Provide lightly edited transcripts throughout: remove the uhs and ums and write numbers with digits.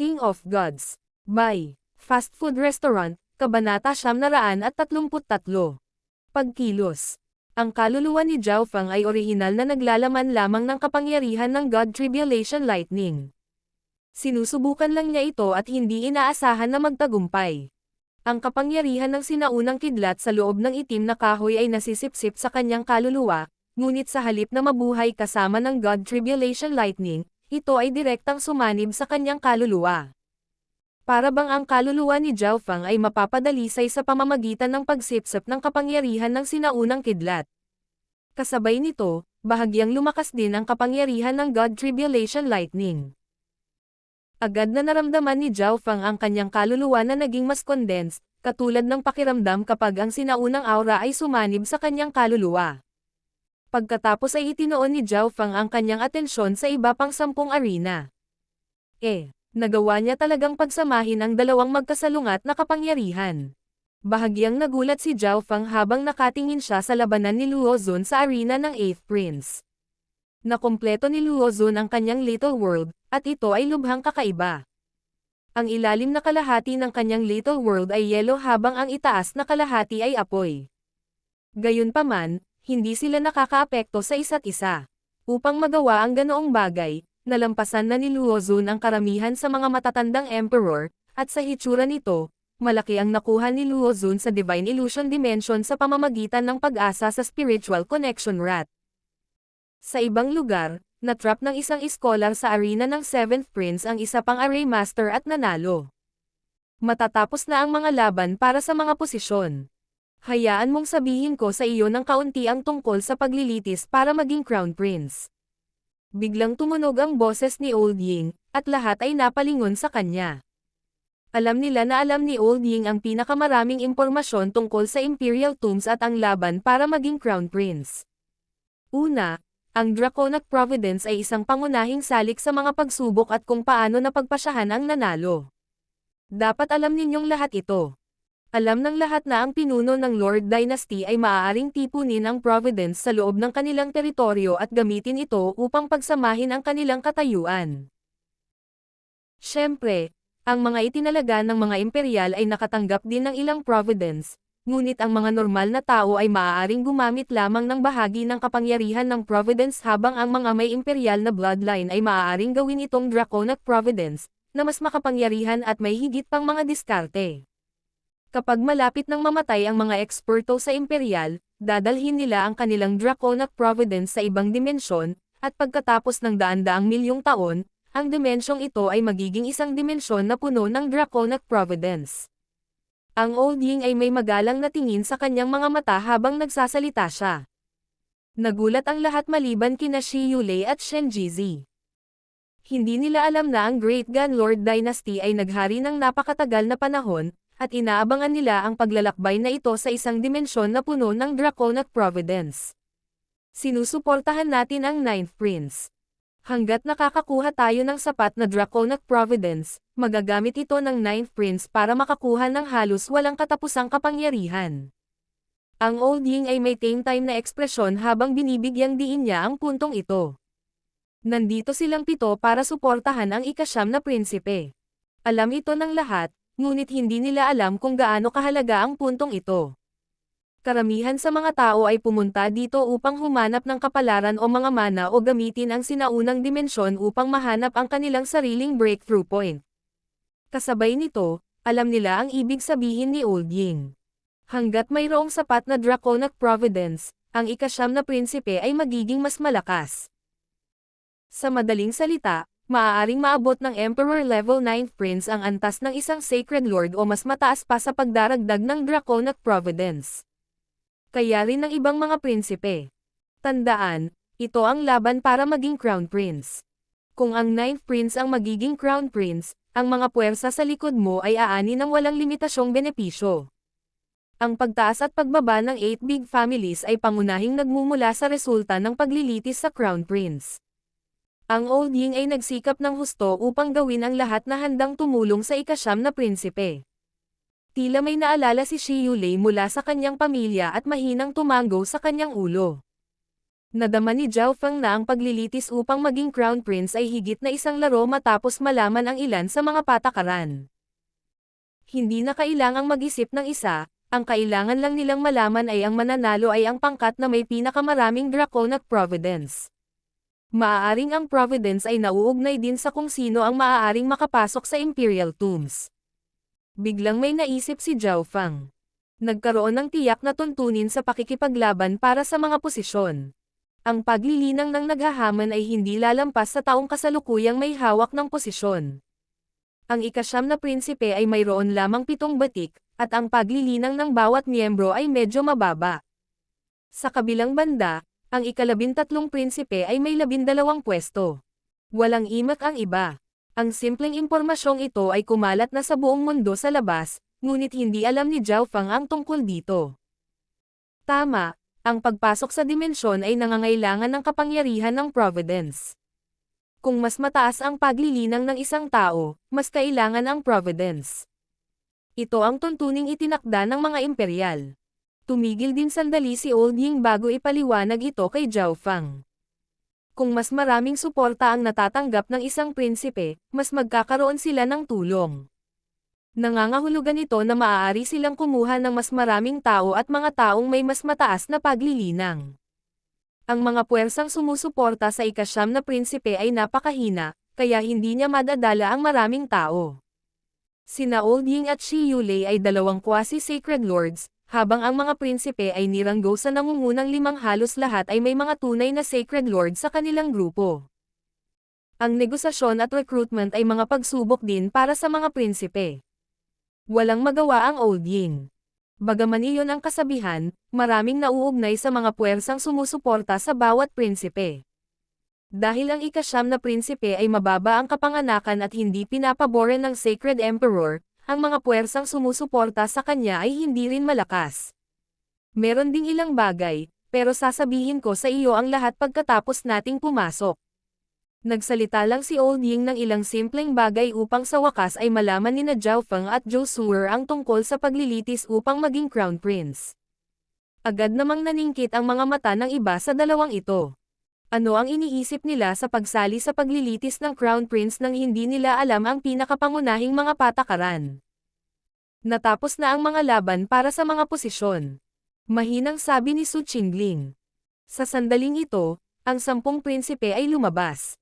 King of Gods. By Fast Food Restaurant, Kabanata 933. Pagkilos. Ang kaluluwa ni Zhao Feng ay orihinal na naglalaman lamang ng kapangyarihan ng God Tribulation Lightning. Sinusubukan lang niya ito at hindi inaasahan na magtagumpay. Ang kapangyarihan ng sinaunang kidlat sa loob ng itim na kahoy ay nasisipsip sa kanyang kaluluwa, ngunit sa halip na mabuhay kasama ng God Tribulation Lightning, ito ay direktang sumanib sa kanyang kaluluwa. Para bang ang kaluluwa ni Zhao Feng ay mapapadalisay sa pamamagitan ng pagsipsip ng kapangyarihan ng sinaunang kidlat. Kasabay nito, bahagyang lumakas din ang kapangyarihan ng God Tribulation Lightning. Agad na naramdaman ni Zhao Feng ang kanyang kaluluwa na naging mas condensed, katulad ng pakiramdam kapag ang sinaunang aura ay sumanib sa kanyang kaluluwa. Pagkatapos ay itinoon ni Zhao Feng ang kanyang atensyon sa iba pang 10 arena. Nagawa niya talagang pagsamahin ang dalawang magkasalungat na kapangyarihan. Bahagyang nagulat si Zhao Feng habang nakatingin siya sa labanan ni Luo Zun sa arena ng 8th Prince. Nakumpleto ni Luo Zun ang kanyang Little World, at ito ay lubhang kakaiba. Ang ilalim na kalahati ng kanyang Little World ay yellow habang ang itaas na kalahati ay apoy. Gayunpaman, hindi sila nakakaapekto sa isa't isa. Upang magawa ang ganoong bagay, nalampasan na ni Luo Zun ang karamihan sa mga matatandang emperor, at sa hitsura nito, malaki ang nakuha ni Luo Zun sa Divine Illusion Dimension sa pamamagitan ng pag-asa sa Spiritual Connection Rat. Sa ibang lugar, natrap ng isang scholar sa arena ng 7th Prince ang isa pang Array Master at nanalo. Matatapos na ang mga laban para sa mga posisyon. Hayaan mong sabihin ko sa iyo ng kaunti ang tungkol sa paglilitis para maging Crown Prince. Biglang tumunog ang boses ni Old Ying, at lahat ay napalingon sa kanya. Alam nila na alam ni Old Ying ang pinakamaraming impormasyon tungkol sa Imperial Tombs at ang laban para maging Crown Prince. Una, ang Draconic Providence ay isang pangunahing salik sa mga pagsubok at kung paano napagpasyahan ang nanalo. Dapat alam ninyong lahat ito. Alam ng lahat na ang pinuno ng Lord Dynasty ay maaaring tipunin ang Providence sa loob ng kanilang teritoryo at gamitin ito upang pagsamahin ang kanilang katayuan. Siyempre, ang mga itinalaga ng mga imperial ay nakatanggap din ng ilang Providence, ngunit ang mga normal na tao ay maaaring gumamit lamang ng bahagi ng kapangyarihan ng Providence habang ang mga may imperial na bloodline ay maaaring gawin itong Draconic Providence, na mas makapangyarihan at may higit pang mga diskarte. Kapag malapit nang mamatay ang mga eksperto sa imperial, dadalhin nila ang kanilang Draconic Providence sa ibang dimensyon, at pagkatapos ng daan-daang milyong taon, ang dimensyong ito ay magiging isang dimensyon na puno ng Draconic Providence. Ang Old Ying ay may magalang na tingin sa kanyang mga mata habang nagsasalita siya. Nagulat ang lahat maliban kina Shi Yulei at Shen Jizi. Hindi nila alam na ang Great Gun Lord Dynasty ay naghari ng napakatagal na panahon, at inaabangan nila ang paglalakbay na ito sa isang dimensyon na puno ng Draconic Providence. Sinusuportahan natin ang 9th Prince. Hanggat nakakakuha tayo ng sapat na Draconic Providence, magagamit ito ng 9th Prince para makakuha ng halos walang katapusang kapangyarihan. Ang Old Ying ay may time na ekspresyon habang binibigyang diin niya ang puntong ito. Nandito silang 7 para suportahan ang ika-9 na prinsipe. Alam ito ng lahat, ngunit hindi nila alam kung gaano kahalaga ang puntong ito. Karamihan sa mga tao ay pumunta dito upang humanap ng kapalaran o mga mana o gamitin ang sinaunang dimensyon upang mahanap ang kanilang sariling breakthrough point. Kasabay nito, alam nila ang ibig sabihin ni Old Ying. Hanggat mayroong sapat na Draconic Providence, ang ika-9 na prinsipe ay magiging mas malakas. Sa madaling salita, maaaring maabot ng Emperor Level 9th Prince ang antas ng isang Sacred Lord o mas mataas pa sa pagdaragdag ng Draconic Providence. Kaya rin ng ibang mga prinsipe. Tandaan, ito ang laban para maging Crown Prince. Kung ang 9th Prince ang magiging Crown Prince, ang mga puwersa sa likod mo ay aani ng walang limitasyong benepisyo. Ang pagtaas at pagbaba ng 8 big families ay pangunahing nagmumula sa resulta ng paglilitis sa Crown Prince. Ang Old Ying ay nagsikap ng husto upang gawin ang lahat na handang tumulong sa ika-9 na prinsipe. Tila may naalala si Shi Yulei mula sa kanyang pamilya at mahinang tumanggo sa kanyang ulo. Nadama ni Zhao Feng na ang paglilitis upang maging Crown Prince ay higit na isang laro matapos malaman ang ilan sa mga patakaran. Hindi na kailangang mag-isip ng isa, ang kailangan lang nilang malaman ay ang mananalo ay ang pangkat na may pinakamaraming Draconic Providence. Maaaring ang Providence ay nauugnay din sa kung sino ang maaaring makapasok sa Imperial Tombs. Biglang may naisip si Zhao Feng. Nagkaroon ng tiyak na tuntunin sa pakikipaglaban para sa mga posisyon. Ang paglilinang ng naghahaman ay hindi lalampas sa taong kasalukuyang may hawak ng posisyon. Ang ika-9 na prinsipe ay mayroon lamang 7 batik, at ang paglilinang ng bawat miyembro ay medyo mababa. Sa kabilang banda, ang ika-13 prinsipe ay may 12 pwesto. Walang imak ang iba. Ang simpleng impormasyong ito ay kumalat na sa buong mundo sa labas, ngunit hindi alam ni Zhao Feng ang tungkol dito. Tama, ang pagpasok sa dimensyon ay nangangailangan ng kapangyarihan ng Providence. Kung mas mataas ang paglilinang ng isang tao, mas kailangan ang Providence. Ito ang tuntuning itinakda ng mga imperial. Tumigil din sandali si Old Ying bago ipaliwanag ito kay Zhao Feng. Kung mas maraming suporta ang natatanggap ng isang prinsipe, mas magkakaroon sila ng tulong. Nangangahulugan ito na maaari silang kumuha ng mas maraming tao at mga taong may mas mataas na paglilinang. Ang mga puwersang sumusuporta sa ika-9 na prinsipe ay napakahina, kaya hindi niya madadala ang maraming tao. Sina Old Ying at Shi Yulei ay dalawang quasi-sacred lords, habang ang mga prinsipe ay niranggo sa nangungunang 5 halos lahat ay may mga tunay na sacred lord sa kanilang grupo. Ang negosasyon at recruitment ay mga pagsubok din para sa mga prinsipe. Walang magawa ang Old Ying. Bagaman iyon ang kasabihan, maraming nauugnay sa mga puwersang sumusuporta sa bawat prinsipe. Dahil ang ika-9 na prinsipe ay mababa ang kapanganakan at hindi pinapaboran ng Sacred Emperor, ang mga puwersang sumusuporta sa kanya ay hindi rin malakas. Meron ding ilang bagay, pero sasabihin ko sa iyo ang lahat pagkatapos nating pumasok. Nagsalita lang si Old Ying ng ilang simpleng bagay upang sa wakas ay malaman ni Zhao Feng at Zhou Suer ang tungkol sa paglilitis upang maging Crown Prince. Agad namang naningkit ang mga mata ng iba sa dalawang ito. Ano ang iniisip nila sa pagsali sa paglilitis ng Crown Prince nang hindi nila alam ang pinakapangunahing mga patakaran? Natapos na ang mga laban para sa mga posisyon. Mahinang sabi ni Su Qingling. Sa sandaling ito, ang 10 prinsipe ay lumabas.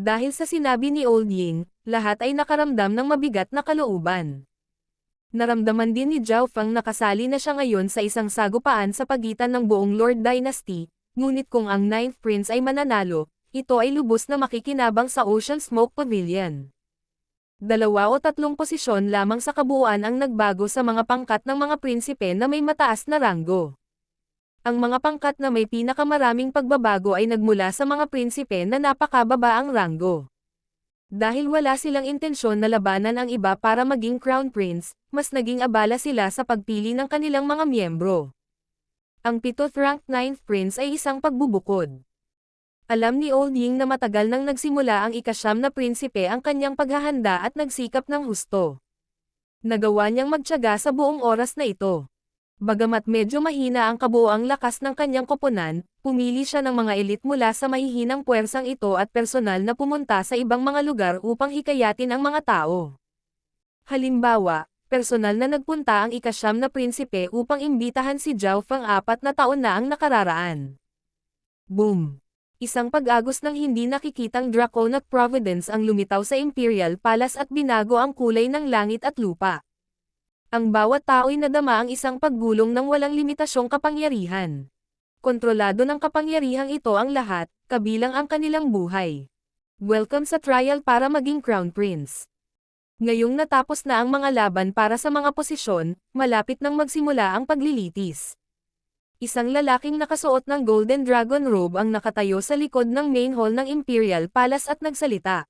Dahil sa sinabi ni Old Ying, lahat ay nakaramdam ng mabigat na kalooban. Naramdaman din ni Zhao Feng na kasali na siya ngayon sa isang sagupaan sa pagitan ng buong Lord Dynasty. Ngunit kung ang 9th Prince ay mananalo, ito ay lubos na makikinabang sa Ocean Smoke Pavilion. 2 o 3 posisyon lamang sa kabuuan ang nagbago sa mga pangkat ng mga prinsipe na may mataas na ranggo. Ang mga pangkat na may pinakamaraming pagbabago ay nagmula sa mga prinsipe na napakababa ang ranggo. Dahil wala silang intensyon na labanan ang iba para maging Crown Prince, mas naging abala sila sa pagpili ng kanilang mga miyembro. Ang 7th ranked 9th Prince ay isang pagbubukod. Alam ni Old Ying na matagal nang nagsimula ang ika-9 na prinsipe ang kanyang paghahanda at nagsikap ng husto. Nagawa niyang magtiyaga sa buong oras na ito. Bagamat medyo mahina ang kabuoang lakas ng kanyang koponan, pumili siya ng mga elite mula sa mahihinang puwersang ito at personal na pumunta sa ibang mga lugar upang hikayatin ang mga tao. Halimbawa, personal na nagpunta ang ika-9 na prinsipe upang imbitahan si Zhao Feng 4 na taon na ang nakararaan. Boom! Isang pag-agos ng hindi nakikitang Draconic Providence ang lumitaw sa Imperial Palace at binago ang kulay ng langit at lupa. Ang bawat tao'y nadama ang isang paggulong ng walang limitasyong kapangyarihan. Kontrolado ng kapangyarihang ito ang lahat, kabilang ang kanilang buhay. Welcome sa trial para maging Crown Prince. Ngayong natapos na ang mga laban para sa mga posisyon, malapit nang magsimula ang paglilitis. Isang lalaking nakasuot ng Golden Dragon robe ang nakatayo sa likod ng main hall ng Imperial Palace at nagsalita.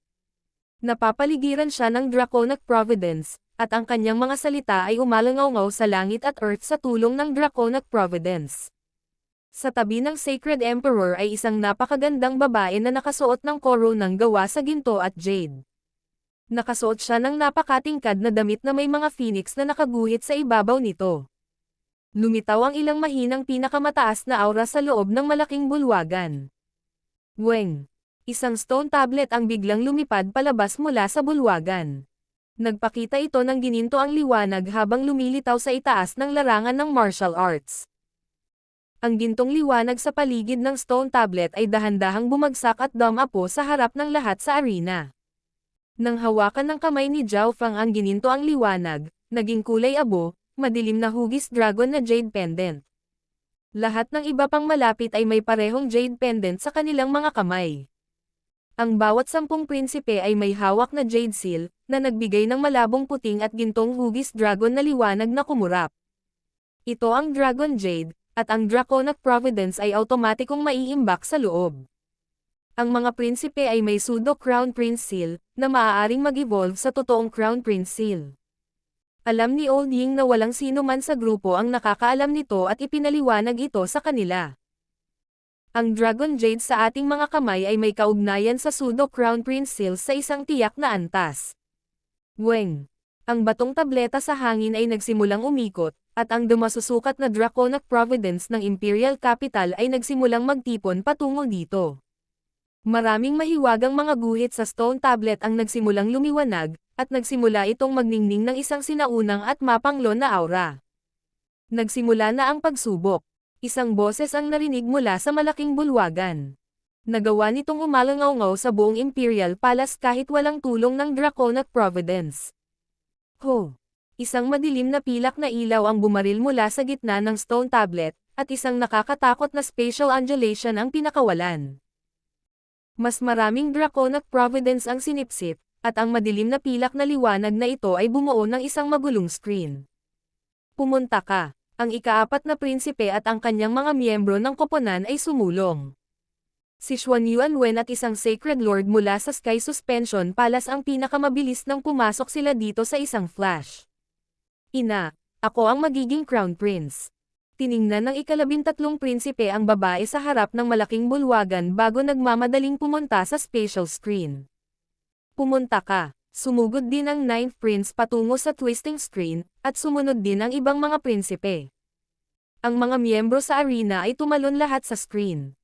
Napapaligiran siya ng Draconic Providence, at ang kanyang mga salita ay umalangaw-ngaw sa langit at earth sa tulong ng Draconic Providence. Sa tabi ng Sacred Emperor ay isang napakagandang babae na nakasuot ng coronang gawa sa ginto at jade. Nakasuot siya ng napakatingkad na damit na may mga phoenix na nakaguhit sa ibabaw nito. Lumitaw ang ilang mahinang pinakamataas na aura sa loob ng malaking bulwagan. Weng! Isang stone tablet ang biglang lumipad palabas mula sa bulwagan. Nagpakita ito ng gininto ang liwanag habang lumilitaw sa itaas ng larangan ng martial arts. Ang gintong liwanag sa paligid ng stone tablet ay dahan-dahang bumagsak at dumapo sa harap ng lahat sa arena. Nang hawakan ng kamay ni Zhao Fang ang gininto ang liwanag, naging kulay abo, madilim na hugis dragon na jade pendant. Lahat ng iba pang malapit ay may parehong jade pendant sa kanilang mga kamay. Ang bawat 10 prinsipe ay may hawak na jade seal, na nagbigay ng malabong puting at gintong hugis dragon na liwanag na kumurap. Ito ang Dragon Jade, at ang Draconic Providence ay automatikong maiimbak sa loob. Ang mga prinsipe ay may pseudo Crown Prince Seal, na maaaring mag-evolve sa totoong Crown Prince Seal. Alam ni Old Ying na walang sino man sa grupo ang nakakaalam nito at ipinaliwanag ito sa kanila. Ang Dragon Jade sa ating mga kamay ay may kaugnayan sa pseudo Crown Prince Seal sa isang tiyak na antas. Weng! Ang batong tableta sa hangin ay nagsimulang umikot, at ang dumasusukat na Draconic Providence ng Imperial Capital ay nagsimulang magtipon patungo dito. Maraming mahiwagang mga guhit sa stone tablet ang nagsimulang lumiwanag, at nagsimula itong magningning ng isang sinaunang at mapanglon na aura. Nagsimula na ang pagsubok. Isang boses ang narinig mula sa malaking bulwagan. Nagawa nitong umalangaw-ngaw sa buong Imperial Palace kahit walang tulong ng Draconic Providence. Ho! Isang madilim na pilak na ilaw ang bumaril mula sa gitna ng stone tablet, at isang nakakatakot na spatial undulation ang pinakawalan. Mas maraming Draconic Providence ang sinipsip, at ang madilim na pilak na liwanag na ito ay bumuo ng isang magulong screen. Pumunta ka! Ang ika-4 na prinsipe at ang kanyang mga miyembro ng koponan ay sumulong. Si Xuan Yuanwen at isang Sacred Lord mula sa Sky Suspension Palace ang pinakamabilis nang pumasok sila dito sa isang flash. Ina, ako ang magiging Crown Prince. Tiningnan ng ika-13 prinsipe ang babae sa harap ng malaking bulwagan bago nagmamadaling pumunta sa spatial screen. Pumunta ka. Sumugod din ang 9th prince patungo sa twisting screen, at sumunod din ang ibang mga prinsipe. Ang mga miyembro sa arena ay tumalon lahat sa screen.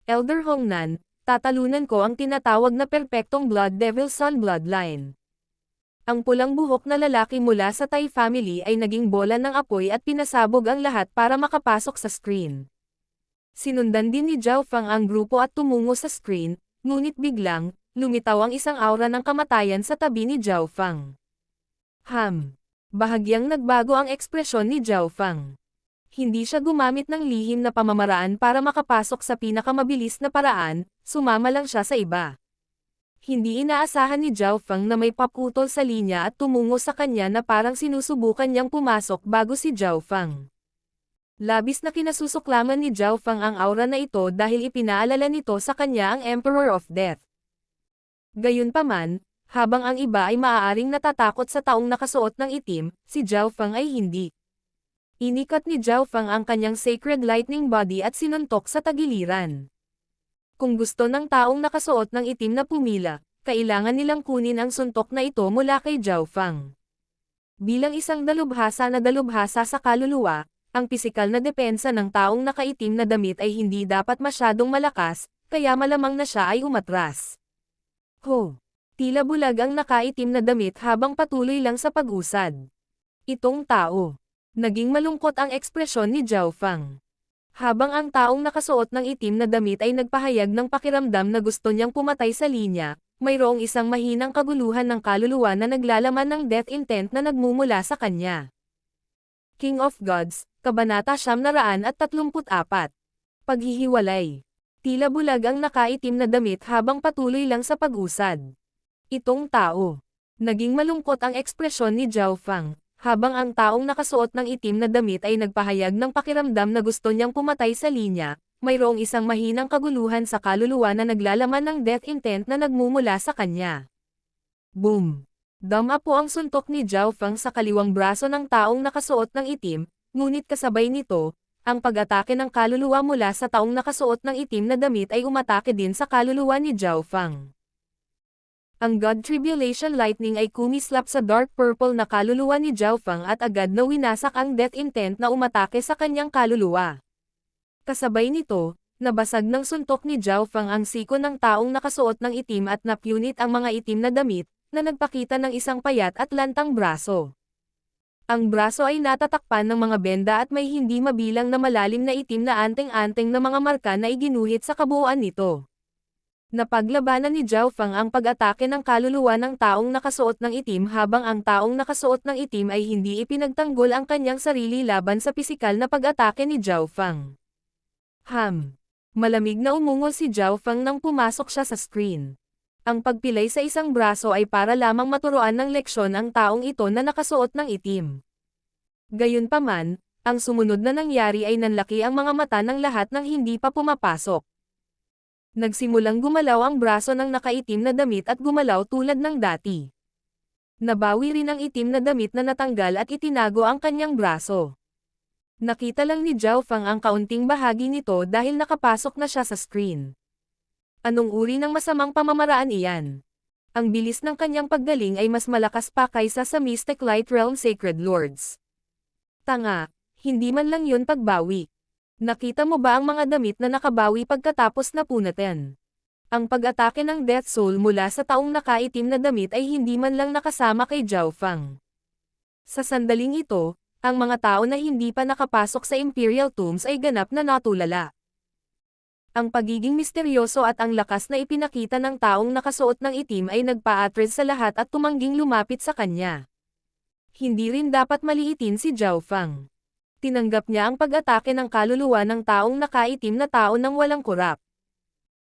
Elder Hongnan, tatalunan ko ang tinatawag na perpektong Blood Devil Sun Bloodline. Ang pulang buhok na lalaki mula sa Tai family ay naging bola ng apoy at pinasabog ang lahat para makapasok sa screen. Sinundan din ni Zhao Fang ang grupo at tumungo sa screen, ngunit biglang, lumitaw ang isang aura ng kamatayan sa tabi ni Zhao Fang. Bahagyang nagbago ang ekspresyon ni Zhao Fang. Hindi siya gumamit ng lihim na pamamaraan para makapasok sa pinakamabilis na paraan, sumama lang siya sa iba. Hindi inaasahan ni Zhao Fang na may paputol sa linya at tumungo sa kanya na parang sinusubukan niyang pumasok bago si Zhao Fang. Labis na kinasusuklaman ni Zhao Fang ang aura na ito dahil ipinaalala nito sa kanya ang Emperor of Death. Gayunpaman, habang ang iba ay maaaring natatakot sa taong nakasuot ng itim, si Zhao Fang ay hindi. Inikat ni Zhao Fang ang kanyang Sacred Lightning Body at sinuntok sa tagiliran. Kung gusto ng taong nakasuot ng itim na pumila, kailangan nilang kunin ang suntok na ito mula kay Zhao Fang. Bilang isang dalubhasa na dalubhasa sa kaluluwa, ang pisikal na depensa ng taong nakaitim na damit ay hindi dapat masyadong malakas, kaya malamang na siya ay umatras. Ho! Tila bulag ang nakaitim na damit habang patuloy lang sa pag-usad. Itong tao. Naging malungkot ang ekspresyon ni Zhao Fang. Habang ang taong nakasuot ng itim na damit ay nagpahayag ng pakiramdam na gusto niyang pumatay sa linya, mayroong isang mahinang kaguluhan ng kaluluwa na naglalaman ng death intent na nagmumula sa kanya. King of Gods, Kabanata 934. Paghihiwalay. Tila bulag ang nakaitim na damit habang patuloy lang sa pag-usad. Itong tao. Naging malungkot ang ekspresyon ni Zhao Fang. Habang ang taong nakasuot ng itim na damit ay nagpahayag ng pakiramdam na gusto niyang pumatay sa linya, mayroong isang mahinang kaguluhan sa kaluluwa na naglalaman ng death intent na nagmumula sa kanya. Boom! Dama po ang suntok ni Zhao Fang sa kaliwang braso ng taong nakasuot ng itim, ngunit kasabay nito, ang pag-atake ng kaluluwa mula sa taong nakasuot ng itim na damit ay umatake din sa kaluluwa ni Zhao Fang. Ang God Tribulation Lightning ay kumislap sa dark purple na kaluluwa ni Zhao Feng at agad na winasak ang death intent na umatake sa kanyang kaluluwa. Kasabay nito, nabasag ng suntok ni Zhao Feng ang siko ng taong nakasuot ng itim at napunit ang mga itim na damit, na nagpakita ng isang payat at lantang braso. Ang braso ay natatakpan ng mga benda at may hindi mabilang na malalim na itim na anteng-anteng na mga marka na iginuhit sa kabuuan nito. Napaglabanan ni Zhao Feng ang pag-atake ng kaluluwa ng taong nakasuot ng itim habang ang taong nakasuot ng itim ay hindi ipinagtanggol ang kanyang sarili laban sa pisikal na pag-atake ni Zhao Feng. Malamig na umungol si Zhao Feng nang pumasok siya sa screen. Ang pagpilay sa isang braso ay para lamang maturuan ng leksyon ang taong ito na nakasuot ng itim. Gayunpaman, ang sumunod na nangyari ay nanlaki ang mga mata ng lahat ng hindi pa pumapasok. Nagsimulang gumalaw ang braso ng nakaitim na damit at gumalaw tulad ng dati. Nabawi rin ang itim na damit na natanggal at itinago ang kanyang braso. Nakita lang ni Zhao Feng ang kaunting bahagi nito dahil nakapasok na siya sa screen. Anong uri ng masamang pamamaraan iyan? Ang bilis ng kanyang paggaling ay mas malakas pa kaysa sa Mystic Light Realm Sacred Lords. Tanga, hindi man lang yun pagbawi. Nakita mo ba ang mga damit na nakabawi pagkatapos napunatan? Ang pag-atake ng Death Soul mula sa taong nakaitim na damit ay hindi man lang nakasama kay Zhao Feng. Sa sandaling ito, ang mga tao na hindi pa nakapasok sa Imperial Tombs ay ganap na natulala. Ang pagiging misteryoso at ang lakas na ipinakita ng taong nakasuot ng itim ay nagpa-attract sa lahat at tumangging lumapit sa kanya. Hindi rin dapat maliitin si Zhao Feng. Tinanggap niya ang pag-atake ng kaluluwa ng taong nakaitim na tao nang walang kurap.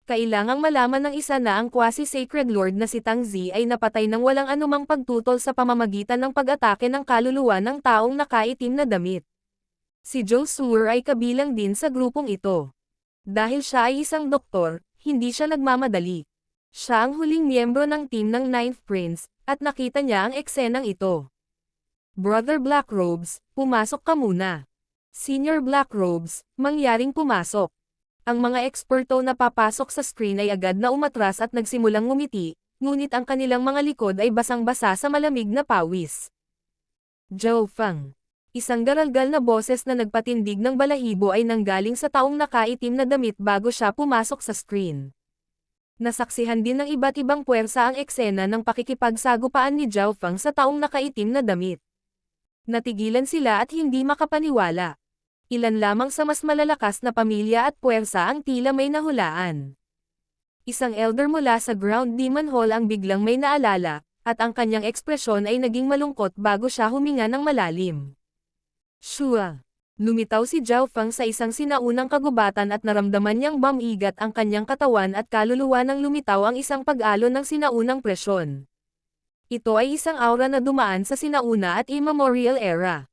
Kailangang malaman ng isa na ang quasi-sacred lord na si Tang Zi ay napatay nang walang anumang pagtutol sa pamamagitan ng pag-atake ng kaluluwa ng taong nakaitim na damit. Si Zhou Suer ay kabilang din sa grupong ito. Dahil siya ay isang doktor, hindi siya nagmamadali. Siya ang huling miyembro ng team ng Ninth Prince, at nakita niya ang eksenang ito. Brother Blackrobes, pumasok ka muna. Senior Blackrobes, mangyaring pumasok. Ang mga eksperto na papasok sa screen ay agad na umatras at nagsimulang ngumiti, ngunit ang kanilang mga likod ay basang-basa sa malamig na pawis. Zhao Feng. Isang garalgal na boses na nagpatindig ng balahibo ay nanggaling sa taong nakaitim na damit bago siya pumasok sa screen. Nasaksihan din ng iba't ibang puwersa ang eksena ng pakikipagsagupaan ni Zhao Feng sa taong nakaitim na damit. Natigilan sila at hindi makapaniwala. Ilan lamang sa mas malalakas na pamilya at puwersa ang tila may nahulaan. Isang elder mula sa Ground Demon Hall ang biglang may naalala, at ang kanyang ekspresyon ay naging malungkot bago siya huminga ng malalim. Shua. Lumitaw si Zhao Feng sa isang sinaunang kagubatan at naramdaman niyang bumigat ang kanyang katawan at kaluluwa nang lumitaw ang isang pag-alon ng sinaunang presyon. Ito ay isang aura na dumaan sa sinauna at immemorial era.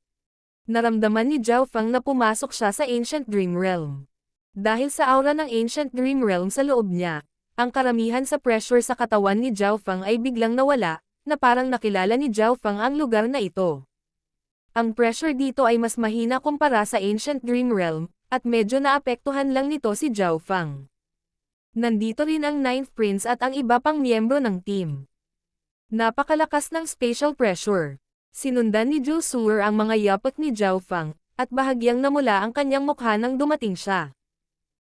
Naramdaman ni Zhao Feng na pumasok siya sa Ancient Dream Realm. Dahil sa aura ng Ancient Dream Realm sa loob niya, ang karamihan sa pressure sa katawan ni Zhao Feng ay biglang nawala, na parang nakilala ni Zhao Feng ang lugar na ito. Ang pressure dito ay mas mahina kumpara sa Ancient Dream Realm, at medyo naapektuhan lang nito si Zhao Feng. Nandito rin ang Ninth Prince at ang iba pang miyembro ng team. Napakalakas ng spatial pressure. Sinundan ni Zhou Suer ang mga yapak ni Zhao Feng, at bahagyang namula ang kanyang mukha nang dumating siya.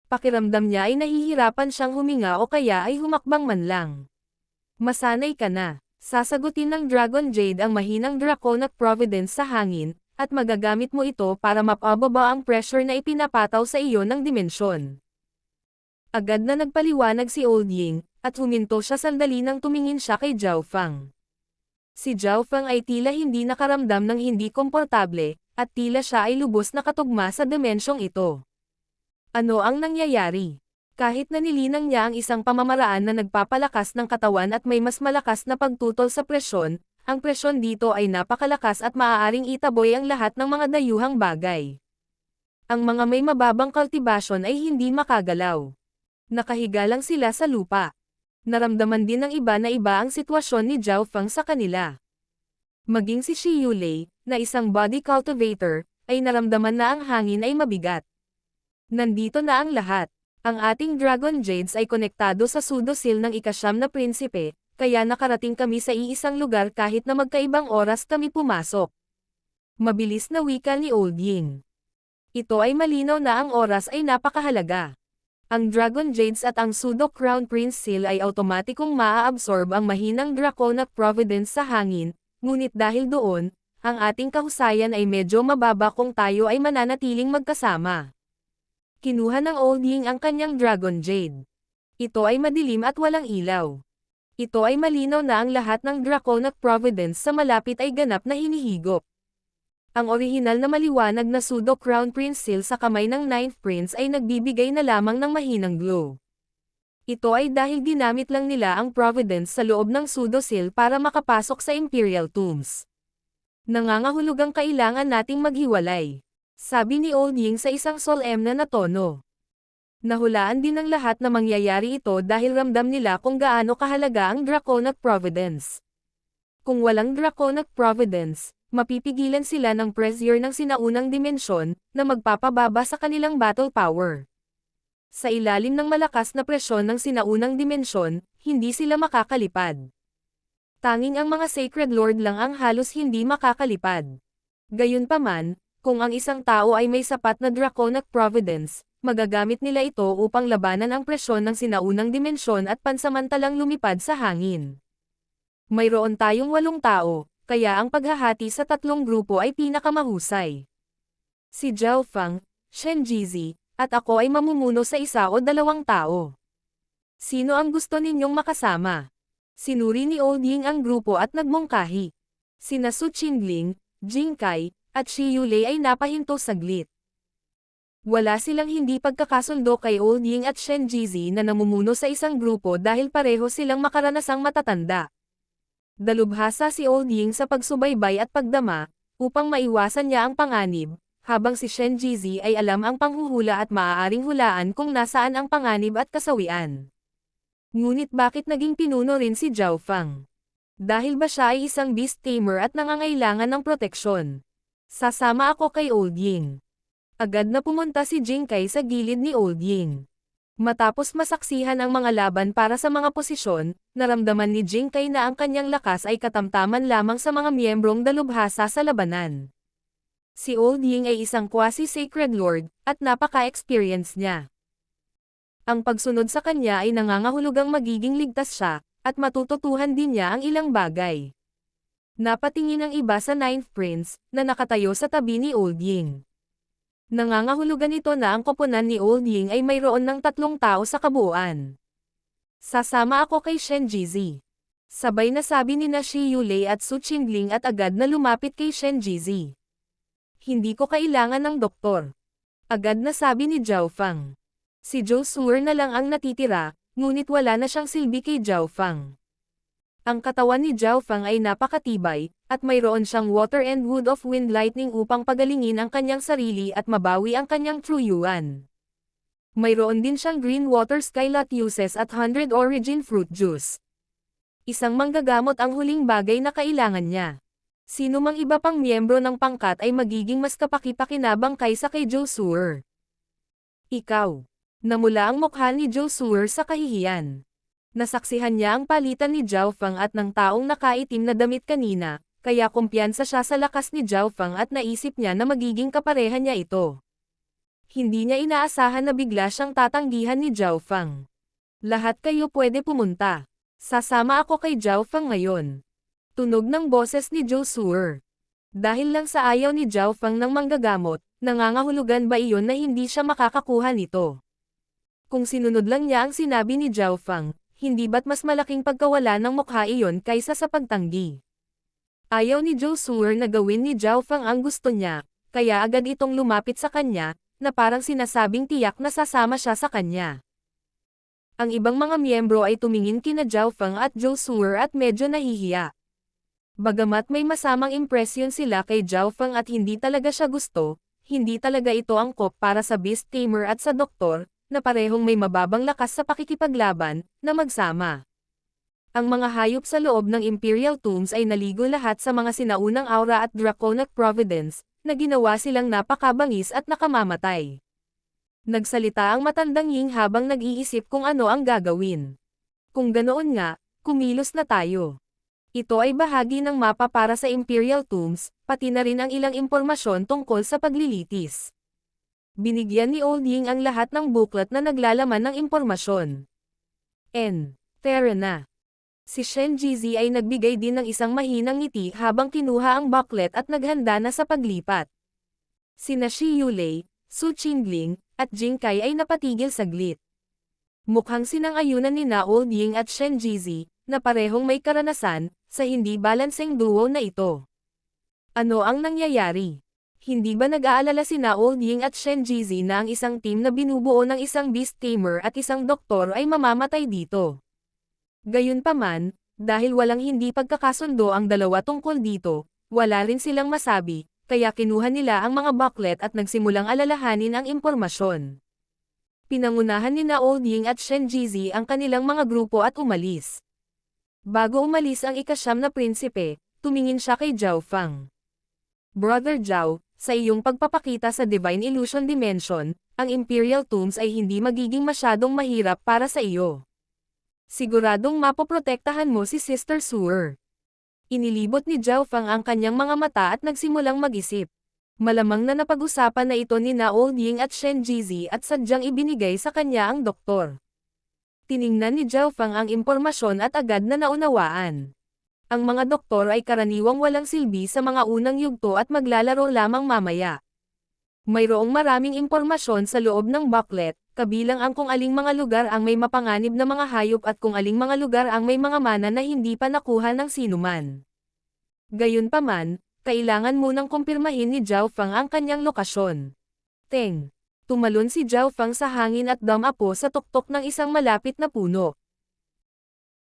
Pakiramdam niya ay nahihirapan siyang huminga o kaya ay humakbang man lang. Masanay ka na. Sasagutin ng Dragon Jade ang mahinang Draconic Providence sa hangin, at magagamit mo ito para mapababa ang pressure na ipinapataw sa iyo ng dimensyon. Agad na nagpaliwanag si Old Ying, at huminto siya sandali nang tumingin siya kay Zhao Feng. Si Zhao Feng ay tila hindi nakaramdam ng hindi komportable, at tila siya ay lubos na katugma sa dimensyong ito. Ano ang nangyayari? Kahit na nilinang niya ang isang pamamaraan na nagpapalakas ng katawan at may mas malakas na pagtutol sa presyon, ang presyon dito ay napakalakas at maaaring itaboy ang lahat ng mga dayuhang bagay. Ang mga may mababang kultibasyon ay hindi makagalaw. Nakahiga lang sila sa lupa. Naramdaman din ng iba na iba ang sitwasyon ni Zhao Feng sa kanila. Maging si Shi Yulei, na isang body cultivator, ay naramdaman na ang hangin ay mabigat. Nandito na ang lahat. Ang ating Dragon Jades ay konektado sa pseudo-seal ng ika-9 na prinsipe, kaya nakarating kami sa iisang lugar kahit na magkaibang oras kami pumasok. Mabilis na wika ni Old Ying. Ito ay malinaw na ang oras ay napakahalaga. Ang Dragon Jades at ang Pseudo Crown Prince Seal ay automatikong maa-absorb ang mahinang Draconic Providence sa hangin, ngunit dahil doon, ang ating kahusayan ay medyo mababa kung tayo ay mananatiling magkasama. Kinuha ng Old Ying ang kanyang Dragon Jade. Ito ay madilim at walang ilaw. Ito ay malinaw na ang lahat ng Draconic Providence sa malapit ay ganap na hinihigop. Ang orihinal na maliwanag na Pseudo Crown Prince Seal sa kamay ng Ninth Prince ay nagbibigay na lamang ng mahinang glow. Ito ay dahil ginamit lang nila ang Providence sa loob ng Pseudo Seal para makapasok sa Imperial Tombs. Nangangahulugang kailangan nating maghiwalay, sabi ni Old Ying sa isang solemne na tono. Nahulaan din ng lahat na mangyayari ito dahil ramdam nila kung gaano kahalaga ang Draconic Providence. Kung walang Draconic Providence, mapipigilan sila ng pressure ng sinaunang dimensyon, na magpapababa sa kanilang battle power. Sa ilalim ng malakas na presyon ng sinaunang dimensyon, hindi sila makakalipad. Tanging ang mga Sacred Lord lang ang halos hindi makakalipad. Gayunpaman, kung ang isang tao ay may sapat na Draconic Providence, magagamit nila ito upang labanan ang presyon ng sinaunang dimensyon at pansamantalang lumipad sa hangin. Mayroon tayong 8 tao, kaya ang paghahati sa 3 grupo ay pinakamahusay. Si Zhao Feng, Shen Jizi, at ako ay mamumuno sa 1 o 2 tao. Sino ang gusto ninyong makasama? Sinuri ni Old Ying ang grupo at nagmungkahi. Sina Su Qingling, Jing Kai, at Shi Yulei ay napahinto saglit. Wala silang hindi pagkakasundo kay Old Ying at Shen Jizi na namumuno sa isang grupo dahil pareho silang makaranasang matatanda. Dalubhasa si Old Ying sa pagsubaybay at pagdama, upang maiwasan niya ang panganib, habang si Shen Jizi ay alam ang panghuhula at maaaring hulaan kung nasaan ang panganib at kasawian. Ngunit bakit naging pinuno rin si Zhao Feng? Dahil ba siya ay isang beast tamer at nangangailangan ng proteksyon? Sasama ako kay Old Ying. Agad na pumunta si Jing Kai sa gilid ni Old Ying. Matapos masaksihan ang mga laban para sa mga posisyon, naramdaman ni Jing Kai na ang kanyang lakas ay katamtaman lamang sa mga miyembrong dalubhasa sa labanan. Si Old Ying ay isang quasi-sacred lord, at napaka-experience niya. Ang pagsunod sa kanya ay nangangahulugang magiging ligtas siya, at matututuhan din niya ang ilang bagay. Napatingin ang iba sa Ninth Prince, na nakatayo sa tabi ni Old Ying. Nangangahulugan ito na ang koponan ni Old Ying ay mayroon ng 3 tao sa kabuuan. Sasama ako kay Shen Jizi. Sabay na sabi ni Shi Yulei at Su Qingling at agad na lumapit kay Shen Jizi. Hindi ko kailangan ng doktor. Agad na sabi ni Zhao Feng. Si Zhou Suer na lang ang natitira, ngunit wala na siyang silbi kay Zhao Feng. Ang katawan ni Zhao Feng ay napakatibay, at mayroon siyang Water and Wood of Wind Lightning upang pagalingin ang kanyang sarili at mabawi ang kanyang True Yuan. Mayroon din siyang Green Water Sky Lotuses at 100 Origin Fruit Juice. Isang manggagamot ang huling bagay na kailangan niya. Sino mang iba pang miyembro ng pangkat ay magiging mas kapaki-pakinabang kaysa kay Zhou Suer. Ikaw. Namula ang mukha ni Zhou Suer sa kahihiyan. Nasaksihan niya ang palitan ni Zhao Feng at ng taong nakaitim na damit kanina, kaya kumpiyansa siya sa lakas ni Zhao Feng at naisip niya na magiging kapareha niya ito. Hindi niya inaasahan na bigla siyang tatanggihan ni Zhao Feng. Lahat kayo pwede pumunta. Sasama ako kay Zhao Feng ngayon. Tunog ng boses ni Zhou Suer. Dahil lang sa ayaw ni Zhao Feng ng manggagamot, nangangahulugan ba iyon na hindi siya makakakuha nito? Kung sinunod lang niya ang sinabi ni Zhao Feng, hindi ba't mas malaking pagkawala ng mukha iyon kaysa sa pagtanggi? Ayaw ni Zhou Suer na gawin ni Zhao Feng ang gusto niya, kaya agad itong lumapit sa kanya, na parang sinasabing tiyak na sasama siya sa kanya. Ang ibang mga miyembro ay tumingin kina Zhao Feng at Zhou Suer at medyo nahihiya. Bagamat may masamang impresyon sila kay Zhao Feng at hindi talaga siya gusto, hindi talaga ito angkop para sa beast tamer at sa doktor, na parehong may mababang lakas sa pakikipaglaban, na magsama. Ang mga hayop sa loob ng Imperial Tombs ay naligo lahat sa mga sinaunang aura at Draconic Providence, na ginawa silang napakabangis at nakamamatay. Nagsalita ang matandang Ying habang nag-iisip kung ano ang gagawin. Kung ganoon nga, kumilos na tayo. Ito ay bahagi ng mapa para sa Imperial Tombs, pati na rin ang ilang impormasyon tungkol sa paglilitis. Binigyan ni Old Ying ang lahat ng booklet na naglalaman ng impormasyon. Tara na. Si Shen Jizi ay nagbigay din ng isang mahinang ngiti habang kinuha ang booklet at naghanda na sa paglipat. Sina Shi Yulei, Su Qingling, at Jing Kai ay napatigil saglit. Mukhang sinang-ayunan ni na Old Ying at Shen Jizi, na parehong may karanasan, sa hindi balanseng duo na ito. Ano ang nangyayari? Hindi ba nag-aalala sina Old Ying at Shen Jizi na ang isang team na binubuo ng isang beast tamer at isang doktor ay mamamatay dito? Gayunpaman, dahil walang hindi pagkakasundo ang dalawa tungkol dito, wala rin silang masabi, kaya kinuha nila ang mga booklet at nagsimulang alalahanin ang impormasyon. Pinangunahan ni na Old Ying at Shen Jizi ang kanilang mga grupo at umalis. Bago umalis ang ika-9 na prinsipe, tumingin siya kay Zhao Fang. Brother Zhao, sa iyong pagpapakita sa Divine Illusion Dimension, ang Imperial Tombs ay hindi magiging masyadong mahirap para sa iyo. Siguradong mapoprotektahan mo si Sister Suer. Inilibot ni Zhao Fang ang kanyang mga mata at nagsimulang mag-isip. Malamang na napag-usapan na ito ni na Old Ying at Shen Jizi at sadyang ibinigay sa kanya ang doktor. Tiningnan ni Zhao Fang ang impormasyon at agad na naunawaan. Ang mga doktor ay karaniwang walang silbi sa mga unang yugto at maglalaro lamang mamaya. Mayroong maraming impormasyon sa loob ng booklet, kabilang ang kung aling mga lugar ang may mapanganib na mga hayop at kung aling mga lugar ang may mga mana na hindi pa nakuha ng sinuman. Gayunpaman, kailangan munang kumpirmahin ni Zhao Fang ang kanyang lokasyon. Tumalon si Zhao Fang sa hangin at dumapo sa tuktok ng isang malapit na puno.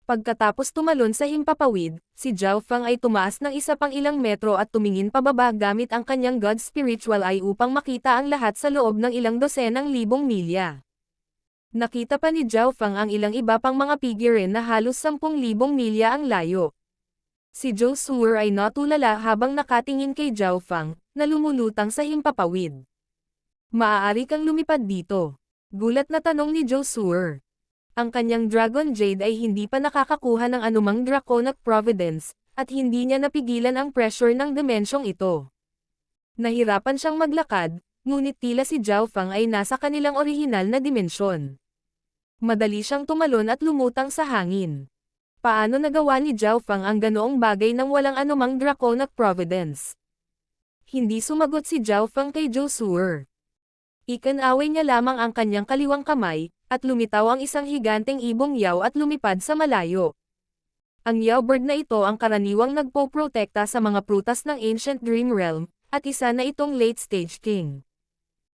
Pagkatapos tumalon sa himpapawid, si Zhao Fang ay tumaas ng isa pang ilang metro at tumingin pababa gamit ang kanyang God Spiritual Eye upang makita ang lahat sa loob ng ilang dosenang libong milya. Nakita pa ni Zhao Fang ang ilang iba pang mga figurine na halos 10,000 milya ang layo. Si Zhou Suer ay natulala habang nakatingin kay Zhao Fang, na lumulutang sa himpapawid. Maaari kang lumipad dito. Gulat na tanong ni Zhou Suer. Ang kanyang Dragon Jade ay hindi pa nakakakuha ng anumang Draconic Providence, at hindi niya napigilan ang pressure ng dimensyong ito. Nahirapan siyang maglakad, ngunit tila si Zhao Fang ay nasa kanilang orihinal na dimensyon. Madali siyang tumalon at lumutang sa hangin. Paano nagawa ni Zhao Fang ang ganoong bagay nang walang anumang Draconic Providence? Hindi sumagot si Zhao Fang kay Zhou Suer. Ikinaway niya lamang ang kanyang kaliwang kamay, at lumitaw ang isang higanteng ibong yaw at lumipad sa malayo. Ang yaw bird na ito ang karaniwang nagpoprotekta sa mga prutas ng Ancient Dream Realm, at isa na itong late-stage king.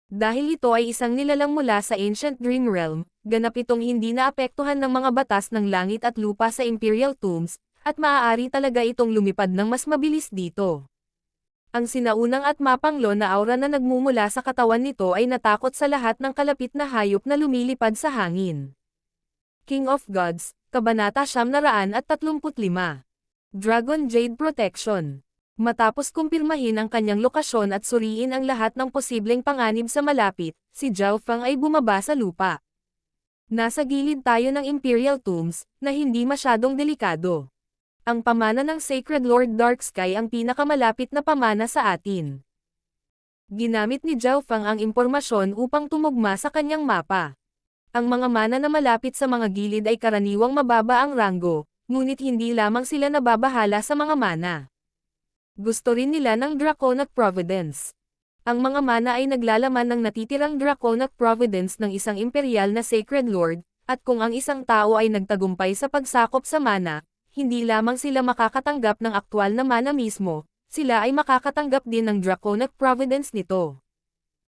Dahil ito ay isang nilalang mula sa Ancient Dream Realm, ganap itong hindi naapektuhan ng mga batas ng langit at lupa sa Imperial Tombs, at maaari talaga itong lumipad ng mas mabilis dito. Ang sinaunang at mapanglo na aura na nagmumula sa katawan nito ay natakot sa lahat ng kalapit na hayop na lumilipad sa hangin. King of Gods, Kabanata 935. Dragon Jade Protection. Matapos kumpirmahin ang kanyang lokasyon at suriin ang lahat ng posibleng panganib sa malapit, si Zhao Fang ay bumaba sa lupa. Nasa gilid tayo ng Imperial Tombs, na hindi masyadong delikado. Ang pamana ng Sacred Lord Darksky ang pinakamalapit na pamana sa atin. Ginamit ni Zhao Fang ang impormasyon upang tumugma sa kanyang mapa. Ang mga mana na malapit sa mga gilid ay karaniwang mababa ang ranggo, ngunit hindi lamang sila nababahala sa mga mana. Gusto rin nila ng Draconic Providence. Ang mga mana ay naglalaman ng natitirang Draconic Providence ng isang imperial na Sacred Lord, at kung ang isang tao ay nagtagumpay sa pagsakop sa mana, hindi lamang sila makakatanggap ng aktwal na mana mismo, sila ay makakatanggap din ng Draconic Providence nito.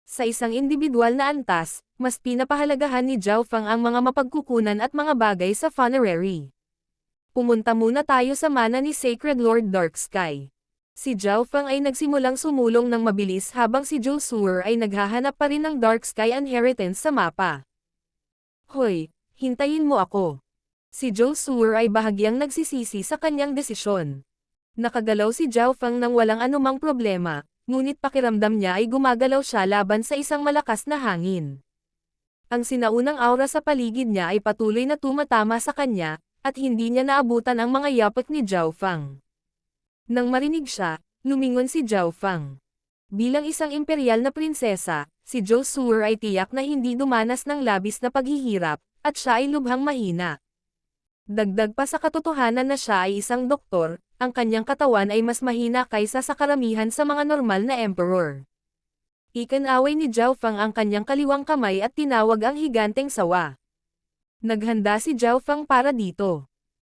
Sa isang individual na antas, mas pinapahalagahan ni Zhao Fang ang mga mapagkukunan at mga bagay sa funerary. Pumunta muna tayo sa mana ni Sacred Lord Darksky. Si Zhao Fang ay nagsimulang sumulong ng mabilis habang si Zhou Suer ay naghahanap pa rin ng Darksky Inheritance sa mapa. Hoy, hintayin mo ako. Si Zhou Suer ay bahagyang nagsisisi sa kanyang desisyon. Nakagalaw si Zhao Fang nang walang anumang problema, ngunit pakiramdam niya ay gumagalaw siya laban sa isang malakas na hangin. Ang sinaunang aura sa paligid niya ay patuloy na tumatama sa kanya, at hindi niya naabutan ang mga yapak ni Zhao Fang. Nang marinig siya, lumingon si Zhao Fang. Bilang isang imperial na prinsesa, si Zhou Suer ay tiyak na hindi dumanas ng labis na paghihirap, at siya ay lubhang mahina. Dagdag pa sa katotohanan na siya ay isang doktor, ang kanyang katawan ay mas mahina kaysa sa karamihan sa mga normal na emperor. Ikinaway ni Zhao Fang ang kanyang kaliwang kamay at tinawag ang higanteng sawa. Naghanda si Zhao Fang para dito.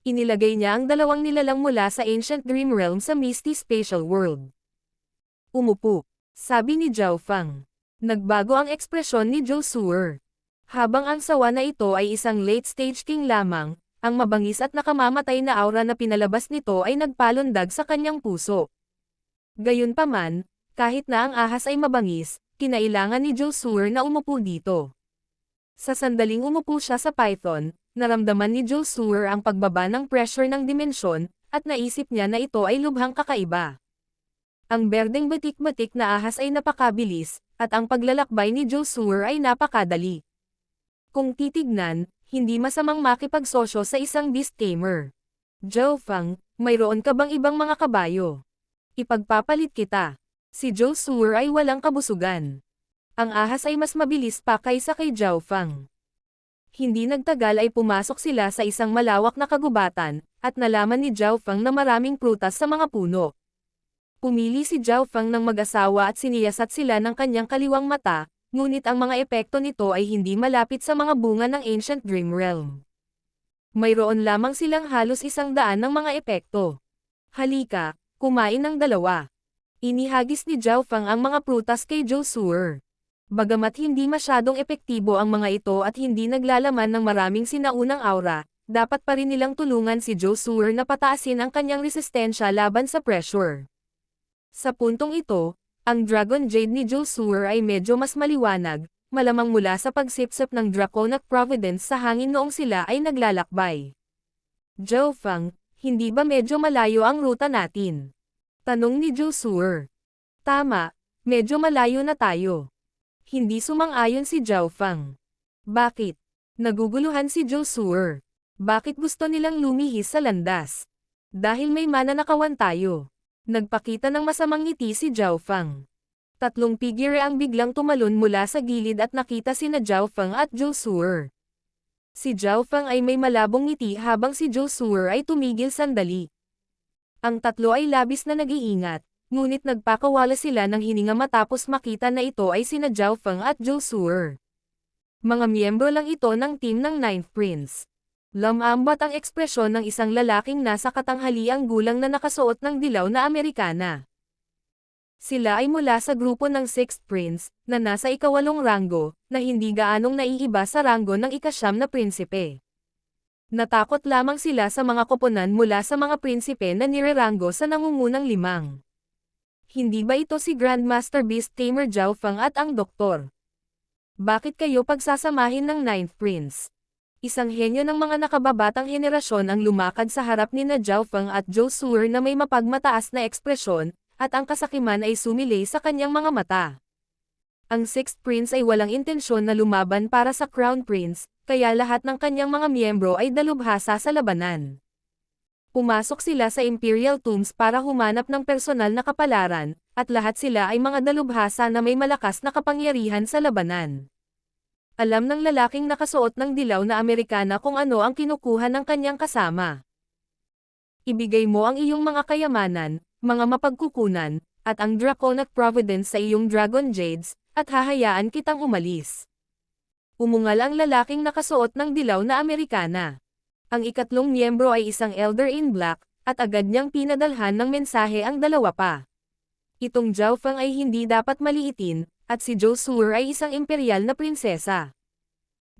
Inilagay niya ang dalawang nilalang mula sa Ancient Dream Realm sa Misty Spatial World. Umupo, sabi ni Zhao Fang. Nagbago ang ekspresyon ni Zhou Suer. Habang ang sawa na ito ay isang late-stage king lamang, ang mabangis at nakamamatay na aura na pinalabas nito ay nagpalundag sa kanyang puso. Gayunpaman, kahit na ang ahas ay mabangis, kinailangan ni Zhou Suer na umupo dito. Sa sandaling umupo siya sa python, naramdaman ni Zhou Suer ang pagbaba ng pressure ng dimensyon, at naisip niya na ito ay lubhang kakaiba. Ang berdeng batik-batik na ahas ay napakabilis, at ang paglalakbay ni Zhou Suer ay napakadali. Kung titignan, hindi masamang makipagsosyo sa isang beast tamer. Zhao Fang, mayroon ka bang ibang mga kabayo? Ipagpapalit kita. Si Zhou Suer ay walang kabusugan. Ang ahas ay mas mabilis pa kaysa kay Zhao Fang. Hindi nagtagal ay pumasok sila sa isang malawak na kagubatan, at nalaman ni Zhao Fang na maraming prutas sa mga puno. Pumili si Zhao Fang ng mag-asawa at siniyasat sila ng kanyang kaliwang mata, ngunit ang mga epekto nito ay hindi malapit sa mga bunga ng Ancient Dream Realm. Mayroon lamang silang halos 100 ng mga epekto. Halika, kumain ng dalawa. Inihagis ni Zhao Fang ang mga prutas kay Zhou Suer. Bagamat hindi masyadong epektibo ang mga ito at hindi naglalaman ng maraming sinaunang aura, dapat pa rin nilang tulungan si Zhou Suer na pataasin ang kanyang resistensya laban sa pressure. Sa puntong ito, ang Dragon Jade ni Zhou Suer ay medyo mas maliwanag, malamang mula sa pagsipsip ng Draconic Providence sa hangin noong sila ay naglalakbay. Zhao Fang, hindi ba medyo malayo ang ruta natin? Tanong ni Zhou Suer. Tama, medyo malayo na tayo. Hindi sumang-ayon si Zhao Fang. Bakit? Naguguluhan si Zhou Suer. Bakit gusto nilang lumihis sa landas? Dahil may mananakawan tayo. Nagpakita ng masamang ngiti si Zhao Fang. Tatlong figure ang biglang tumalon mula sa gilid at nakita sina Zhao Fang at Zhou Suer. Si Zhao Fang ay may malabong ngiti habang si Zhou Suer ay tumigil sandali. Ang tatlo ay labis na nag-iingat, ngunit nagpakawala sila ng hininga matapos makita na ito ay sina Zhao Fang at Zhou Suer. Mga miyembro lang ito ng team ng Ninth Prince. Lamambat ang ekspresyon ng isang lalaking nasa katanghaliang gulang na nakasuot ng dilaw na Amerikana. Sila ay mula sa grupo ng Sixth Prince, na nasa ikawalong ranggo, na hindi gaanong naiiba sa ranggo ng ikasyam na prinsipe. Natakot lamang sila sa mga koponan mula sa mga prinsipe na nireranggo sa nangungunang 5. Hindi ba ito si Grandmaster Beast Tamer Zhao Fang at ang doktor? Bakit kayo pagsasamahin ng Ninth Prince? Isang henyo ng mga nakababatang henerasyon ang lumakad sa harap ni na Zhao Fang at Zhou Suer na may mapagmataas na ekspresyon, at ang kasakiman ay sumilay sa kanyang mga mata. Ang Sixth Prince ay walang intensyon na lumaban para sa Crown Prince, kaya lahat ng kanyang mga miyembro ay dalubhasa sa labanan. Pumasok sila sa Imperial Tombs para humanap ng personal na kapalaran, at lahat sila ay mga dalubhasa na may malakas na kapangyarihan sa labanan. Alam ng lalaking nakasuot ng dilaw na Amerikana kung ano ang kinukuha ng kanyang kasama. Ibigay mo ang iyong mga kayamanan, mga mapagkukunan, at ang Draconic Providence sa iyong Dragon Jades, at hahayaan kitang umalis. Umungal ang lalaking nakasuot ng dilaw na Amerikana. Ang ikatlong miyembro ay isang Elder in Black, at agad niyang pinadalhan ng mensahe ang dalawa pa. Itong Zhao Fang ay hindi dapat maliitin, at si Zhou Suer ay isang imperial na prinsesa.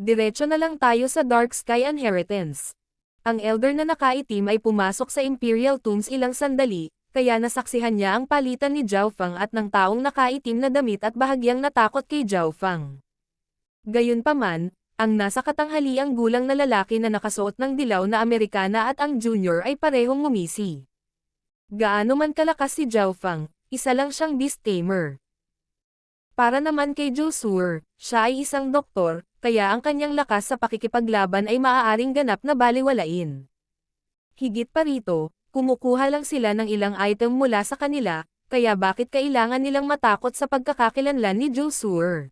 Diretso na lang tayo sa Dark Sky Inheritance. Ang elder na nakaitim ay pumasok sa Imperial Tombs ilang sandali, kaya nasaksihan niya ang palitan ni Zhao Fang at ng taong nakaitim na damit at bahagyang natakot kay Zhao Fang. Gayunpaman, ang nasa katanghaliang gulang na lalaki na nakasuot ng dilaw na Amerikana at ang junior ay parehong ngumisi. Gaano man kalakas si Zhao Fang, isa lang siyang beast tamer. Para naman kay Zhou Suer, siya ay isang doktor, kaya ang kanyang lakas sa pakikipaglaban ay maaaring ganap na balewalain. Higit pa rito, kumukuha lang sila ng ilang item mula sa kanila, kaya bakit kailangan nilang matakot sa pagkakakilanlan ni Josuer?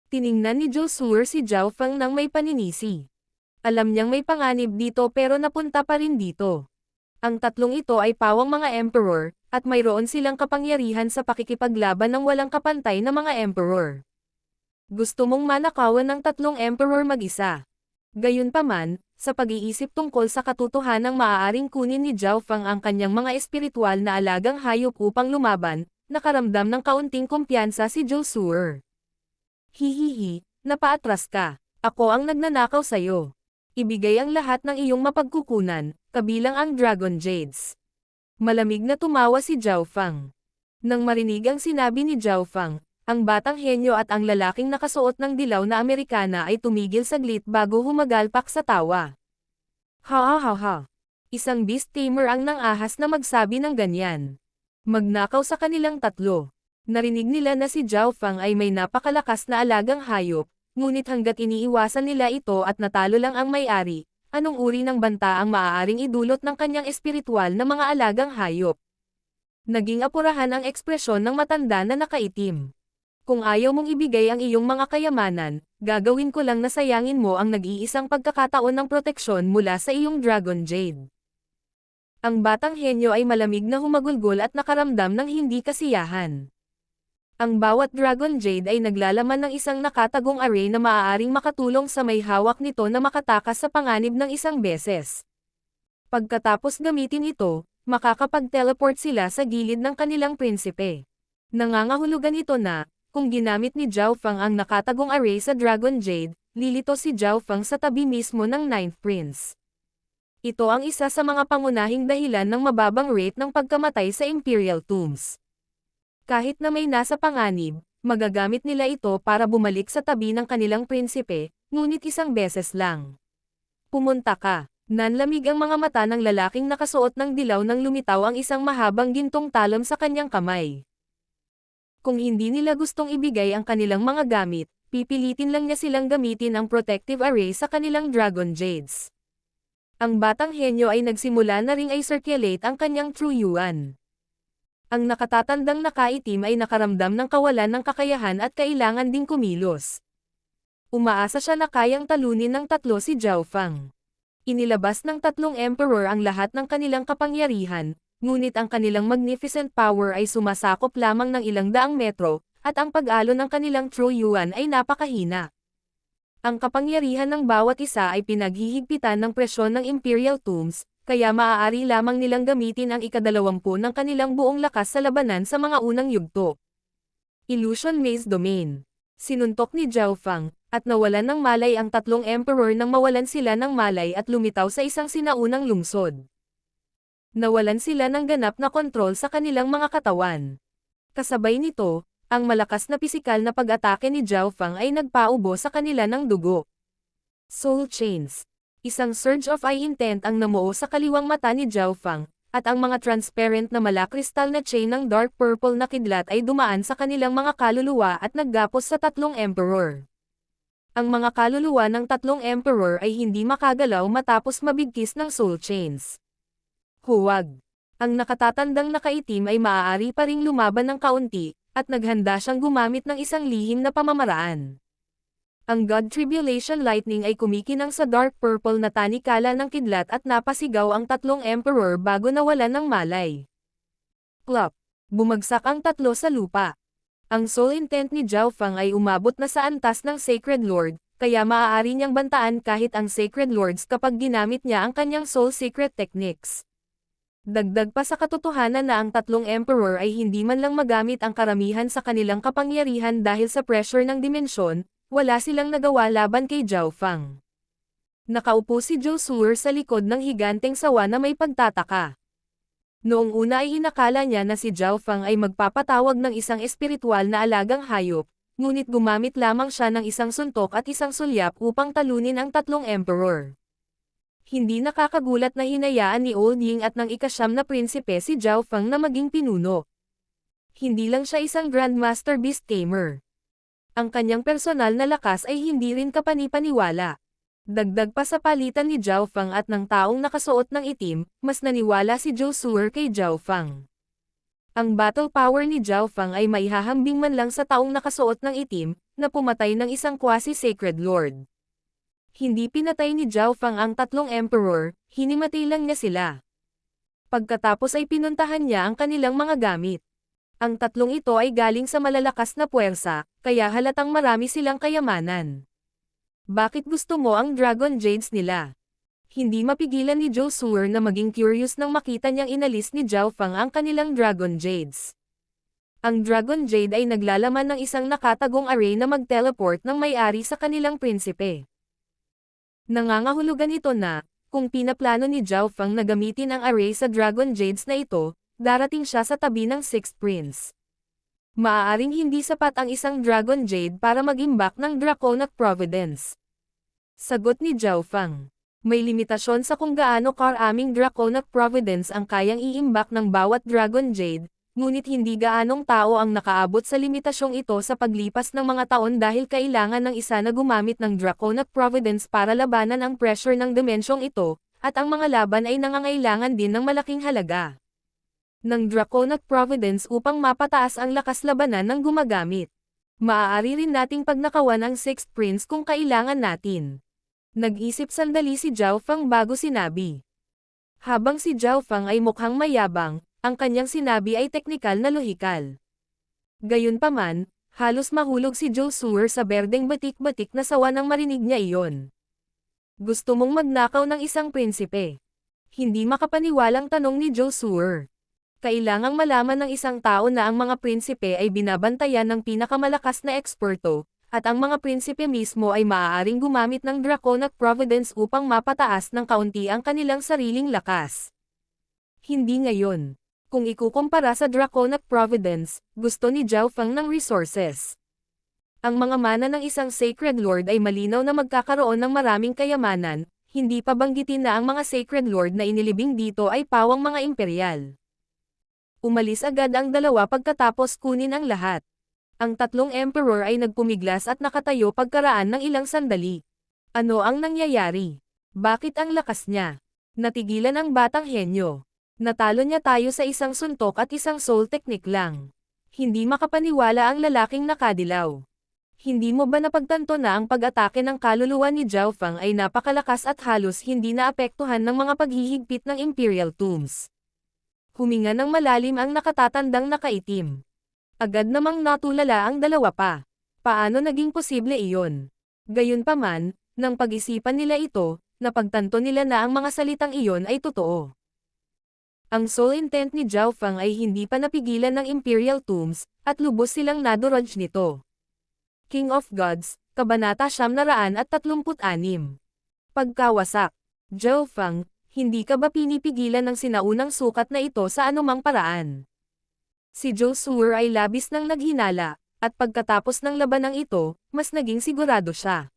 Tiningnan ni Josuer si Zhao Feng nang may paninisi. Alam niyang may panganib dito pero napunta pa rin dito. Ang tatlong ito ay pawang mga emperor, at mayroon silang kapangyarihan sa pakikipaglaban ng walang kapantay na mga emperor. Gusto mong manakawan ng tatlong emperor mag-isa. Gayunpaman, sa pag-iisip tungkol sa katotohanang maaaring kunin ni Zhao Feng ang kanyang mga espiritual na alagang hayop upang lumaban, nakaramdam ng kaunting kumpiyansa si Josuer. Hihihi, napaatras ka. Ako ang nagnanakaw sa'yo. Ibigay ang lahat ng iyong mapagkukunan, kabilang ang Dragon Jades. Malamig na tumawa si Zhao Feng. Nang marinig ang sinabi ni Zhao Feng, ang batang henyo at ang lalaking nakasuot ng dilaw na Amerikana ay tumigil saglit bago humagalpak sa tawa. Ha ha ha ha. Isang beast tamer ang nang-ahas na magsabi ng ganyan. Magnakaw sa kanilang tatlo. Narinig nila na si Zhao Feng ay may napakalakas na alagang hayop, ngunit hanggat iniiwasan nila ito at natalo lang ang may-ari, anong uri ng banta ang maaaring idulot ng kanyang espiritual na mga alagang hayop? Naging apurahan ang ekspresyon ng matanda na nakaitim. Kung ayaw mong ibigay ang iyong mga kayamanan, gagawin ko lang na sayangin mo ang nag-iisang pagkakataon ng proteksyon mula sa iyong Dragon Jade. Ang batang henyo ay malamig na humagulgol at nakaramdam ng hindi kasiyahan. Ang bawat Dragon Jade ay naglalaman ng isang nakatagong array na maaaring makatulong sa may hawak nito na makatakas sa panganib ng isang beses. Pagkatapos gamitin ito, makakapag-teleport sila sa gilid ng kanilang prinsipe. Nangangahulugan ito na, kung ginamit ni Zhao Feng ang nakatagong array sa Dragon Jade, lilito si Zhao Feng sa tabi mismo ng Ninth Prince. Ito ang isa sa mga pangunahing dahilan ng mababang rate ng pagkamatay sa Imperial Tombs. Kahit na may nasa panganib, magagamit nila ito para bumalik sa tabi ng kanilang prinsipe, ngunit isang beses lang. Pumunta ka. Nanlamig ang mga mata ng lalaking nakasuot ng dilaw nang lumitaw ang isang mahabang gintong talon sa kanyang kamay. Kung hindi nila gustong ibigay ang kanilang mga gamit, pipilitin lang niya silang gamitin ang protective array sa kanilang Dragon Jades. Ang batang henyo ay nagsimula na ring i-circulate ang kanyang True Yuan. Ang nakatatandang nakaitim ay nakaramdam ng kawalan ng kakayahan at kailangan ding kumilos. Umaasa siya na kayang talunin ng tatlo si Zhao Feng. Inilabas ng tatlong emperor ang lahat ng kanilang kapangyarihan, ngunit ang kanilang magnificent power ay sumasakop lamang ng ilang daang metro, at ang pag-alo ng kanilang True Yuan ay napakahina. Ang kapangyarihan ng bawat isa ay pinaghihigpitan ng presyon ng Imperial Tombs, kaya maaari lamang nilang gamitin ang ika-20 ng kanilang buong lakas sa labanan sa mga unang yugto. Illusion Maze Domain. Sinuntok ni Zhao Feng, at nawalan ng malay ang tatlong emperor nang mawalan sila ng malay at lumitaw sa isang sinaunang lungsod. Nawalan sila ng ganap na kontrol sa kanilang mga katawan. Kasabay nito, ang malakas na pisikal na pag-atake ni Zhao Feng ay nagpaubo sa kanila ng dugo. Soul Chains. Isang surge of eye intent ang namuo sa kaliwang mata ni Zhao Feng, at ang mga transparent na malakristal na chain ng dark purple na kidlat ay dumaan sa kanilang mga kaluluwa at naggapos sa tatlong emperor. Ang mga kaluluwa ng tatlong emperor ay hindi makagalaw matapos mabigkis ng soul chains. Huwag. Ang nakatatandang nakaitim ay maaari pa ring lumaban ng kaunti, at naghanda siyang gumamit ng isang lihim na pamamaraan. Ang God Tribulation Lightning ay kumikinang sa dark purple na tanikala ng kidlat at napasigaw ang tatlong emperor bago nawalan ng malay. Plop! Bumagsak ang tatlo sa lupa. Ang soul intent ni Zhao Feng ay umabot na sa antas ng Sacred Lord, kaya maaari niyang bantaan kahit ang Sacred Lords kapag ginamit niya ang kanyang soul secret techniques. Dagdag pa sa katotohanan na ang tatlong emperor ay hindi man lang magamit ang karamihan sa kanilang kapangyarihan dahil sa pressure ng dimensyon, wala silang nagawa laban kay Zhao Feng. Nakaupo si Josuer sa likod ng higanteng sawa na may pagtataka. Noong una ay inakala niya na si Zhao Feng ay magpapatawag ng isang espiritual na alagang hayop, ngunit gumamit lamang siya ng isang suntok at isang sulyap upang talunin ang tatlong emperor. Hindi nakakagulat na hinayaan ni Old Ying at ng ika-9 na prinsipe si Zhao Feng na maging pinuno. Hindi lang siya isang Grandmaster Beast Tamer. Ang kanyang personal na lakas ay hindi rin kapanipaniwala. Dagdag pa sa palitan ni Zhao Fang at ng taong nakasuot ng itim, mas naniwala si Zhou Suer kay Zhao Fang. Ang battle power ni Zhao Fang ay maihahambing man lang sa taong nakasuot ng itim, na pumatay ng isang quasi-sacred lord. Hindi pinatay ni Zhao Fang ang tatlong emperor, hinimatay lang niya sila. Pagkatapos ay pinuntahan niya ang kanilang mga gamit. Ang tatlong ito ay galing sa malalakas na puwersa, kaya halatang marami silang kayamanan. Bakit gusto mo ang Dragon Jades nila? Hindi mapigilan ni Zhou Suer na maging curious nang makita niyang inalis ni Zhao Fang ang kanilang Dragon Jades. Ang Dragon Jade ay naglalaman ng isang nakatagong array na mag-teleport ng may-ari sa kanilang prinsipe. Nangangahulugan ito na, kung pinaplano ni Zhao Fang na gamitin ang array sa Dragon Jades na ito, darating siya sa tabi ng Sixth Prince. Maaaring hindi sapat ang isang Dragon Jade para mag-imbak ng Draconic Providence. Sagot ni Zhao Fang. May limitasyon sa kung gaano karaming Draconic Providence ang kayang iimbak ng bawat Dragon Jade, ngunit hindi gaanong tao ang nakaabot sa limitasyong ito sa paglipas ng mga taon dahil kailangan ng isa na gumamit ng Draconic Providence para labanan ang pressure ng dimensyong ito, at ang mga laban ay nangangailangan din ng malaking halaga ng Draconic Providence upang mapataas ang lakas labanan ng gumagamit. Maaari rin nating pagnakawan ang Sixth Prince kung kailangan natin. Nag-isip sandali si Zhao Fang bago sinabi. Habang si Zhao Fang ay mukhang mayabang, ang kanyang sinabi ay teknikal na lohikal. Gayunpaman, halos mahulog si Zhou Suer sa berdeng batik-batik na sawa nang marinig niya iyon. Gusto mong magnakaw ng isang prinsipe? Hindi makapaniwalang tanong ni Zhou Suer. Kailangang malaman ng isang tao na ang mga prinsipe ay binabantayan ng pinakamalakas na eksperto, at ang mga prinsipe mismo ay maaaring gumamit ng Draconic Providence upang mapataas ng kaunti ang kanilang sariling lakas. Hindi ngayon. Kung ikukumpara sa Draconic Providence, gusto ni Zhao Fang ng resources. Ang mga mana ng isang Sacred Lord ay malinaw na magkakaroon ng maraming kayamanan, hindi pa banggitin na ang mga Sacred Lord na inilibing dito ay pawang mga imperial. Umalis agad ang dalawa pagkatapos kunin ang lahat. Ang tatlong emperor ay nagpumiglas at nakatayo pagkaraan ng ilang sandali. Ano ang nangyayari? Bakit ang lakas niya? Natigilan ang batang henyo. Natalo niya tayo sa isang suntok at isang soul technique lang. Hindi makapaniwala ang lalaking nakadilaw. Hindi mo ba napagtanto na ang pag-atake ng kaluluwa ni Zhao Fang ay napakalakas at halos hindi naapektuhan ng mga paghihigpit ng Imperial Tombs? Huminga ng malalim ang nakatatandang nakaitim. Agad namang natulala ang dalawa pa. Paano naging posible iyon? Gayunpaman, nang pag-isipan nila ito, napagtanto nila na ang mga salitang iyon ay totoo. Ang soul intent ni Zhao Fang ay hindi pa napigilan ng Imperial Tombs, at lubos silang nadurog nito. King of Gods, Kabanata 936. Pagkawasak. Zhao Fang, hindi ka ba pinipigilan ng sinaunang sukat na ito sa anumang paraan? Si Zhou Suer ay labis nang naghinala, at pagkatapos ng labanang ito, mas naging sigurado siya.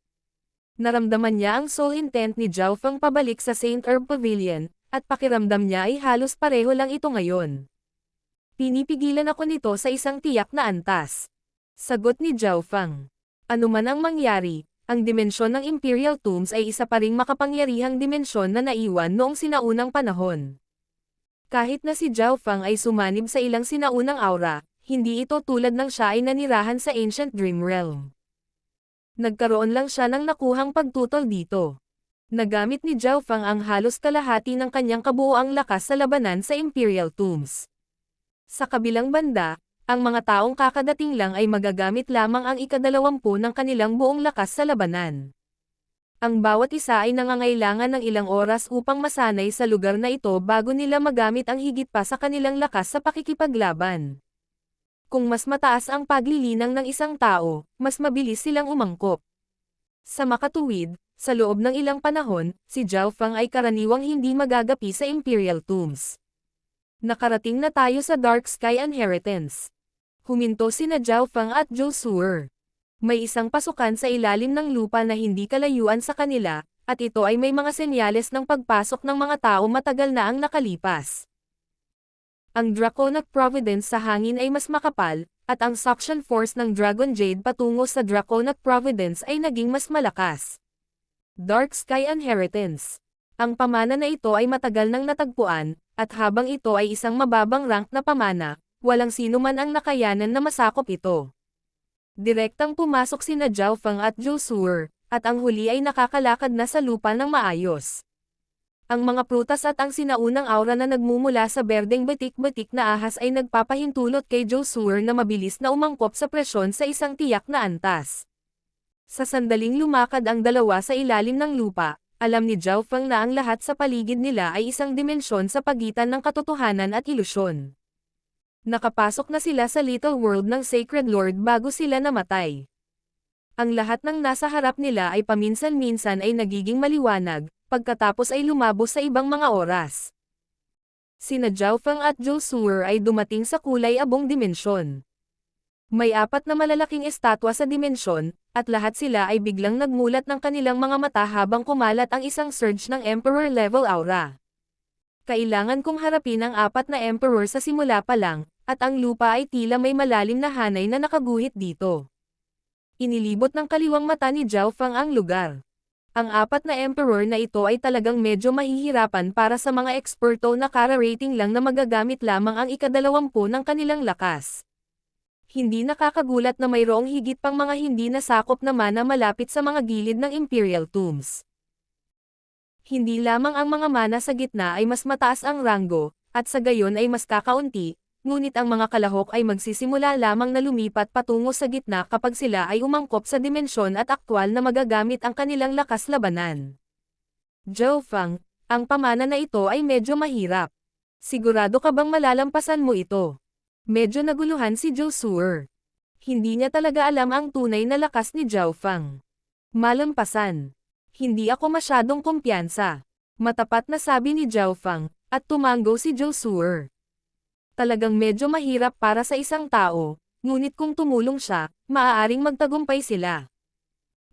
Naramdaman niya ang soul intent ni Zhao Fang pabalik sa Saint Herb Pavilion, at pakiramdam niya ay halos pareho lang ito ngayon. Pinipigilan ako nito sa isang tiyak na antas. Sagot ni Zhao Fang. Ano man ang mangyari, ang dimensyon ng Imperial Tombs ay isa pa ring makapangyarihang dimensyon na naiwan noong sinaunang panahon. Kahit na si Zhao Fang ay sumanib sa ilang sinaunang aura, hindi ito tulad ng siya ay nanirahan sa Ancient Dream Realm. Nagkaroon lang siya ng nakuhang pagtutol dito. Nagamit ni Zhao Fang ang halos kalahati ng kanyang kabuoang lakas sa labanan sa Imperial Tombs. Sa kabilang banda, ang mga taong kakadating lang ay magagamit lamang ang ika-20 ng kanilang buong lakas sa labanan. Ang bawat isa ay nangangailangan ng ilang oras upang masanay sa lugar na ito bago nila magamit ang higit pa sa kanilang lakas sa pakikipaglaban. Kung mas mataas ang paglilinang ng isang tao, mas mabilis silang umangkop. Sa makatuwid, sa loob ng ilang panahon, si Zhao Fang ay karaniwang hindi magagapi sa Imperial Tombs. Nakarating na tayo sa Dark Sky Inheritance. Huminto sina Zhao Fang at Zhou Suer. May isang pasukan sa ilalim ng lupa na hindi kalayuan sa kanila, at ito ay may mga senyales ng pagpasok ng mga tao matagal na ang nakalipas. Ang Draconic Providence sa hangin ay mas makapal, at ang suction force ng Dragon Jade patungo sa Draconic Providence ay naging mas malakas. Dark Sky Inheritance. Ang pamana na ito ay matagal nang natagpuan, at habang ito ay isang mababang rank na pamana, walang sino man ang nakayanan na masakop ito. Direktang pumasok sina Zhao Feng at Zhou Suer, at ang huli ay nakakalakad na sa lupa ng maayos. Ang mga prutas at ang sinaunang aura na nagmumula sa berdeng batik-batik na ahas ay nagpapahintulot kay Zhou Suer na mabilis na umangkop sa presyon sa isang tiyak na antas. Sa sandaling lumakad ang dalawa sa ilalim ng lupa, alam ni Zhao Feng na ang lahat sa paligid nila ay isang dimensyon sa pagitan ng katotohanan at ilusyon. Nakapasok na sila sa Little World ng Sacred Lord bago sila namatay. Ang lahat ng nasa harap nila ay paminsan-minsan ay nagiging maliwanag, pagkatapos ay lumabos sa ibang mga oras. Sina Zhao Feng at Zhou Suer ay dumating sa kulay abong dimensyon. May 4 na malalaking estatwa sa dimensyon, at lahat sila ay biglang nagmulat ng kanilang mga mata habang kumalat ang isang surge ng Emperor-level aura. Kailangan kong harapin ang 4 na Emperor sa simula pa lang, at ang lupa ay tila may malalim na hanay na nakaguhit dito. Inilibot ng kaliwang mata ni Zhao Feng ang lugar. Ang 4 na Emperor na ito ay talagang medyo mahihirapan para sa mga eksperto na kara-rating lang na magagamit lamang ang ika-20 ng kanilang lakas. Hindi nakakagulat na mayroong higit pang mga hindi nasakop na mana malapit sa mga gilid ng Imperial Tombs. Hindi lamang ang mga mana sa gitna ay mas mataas ang ranggo, at sa gayon ay mas kakaunti, ngunit ang mga kalahok ay magsisimula lamang na lumipat patungo sa gitna kapag sila ay umangkop sa dimensyon at aktwal na magagamit ang kanilang lakas labanan. Zhao Feng, ang pamana na ito ay medyo mahirap. Sigurado ka bang malalampasan mo ito? Medyo naguluhan si Zhou Suer. Hindi niya talaga alam ang tunay na lakas ni Zhao Feng. Malampasan. Hindi ako masyadong kumpiyansa. Matapat na sabi ni Zhao Feng, at tumango si Zhou Suer. Talagang medyo mahirap para sa isang tao, ngunit kung tumulong siya, maaaring magtagumpay sila.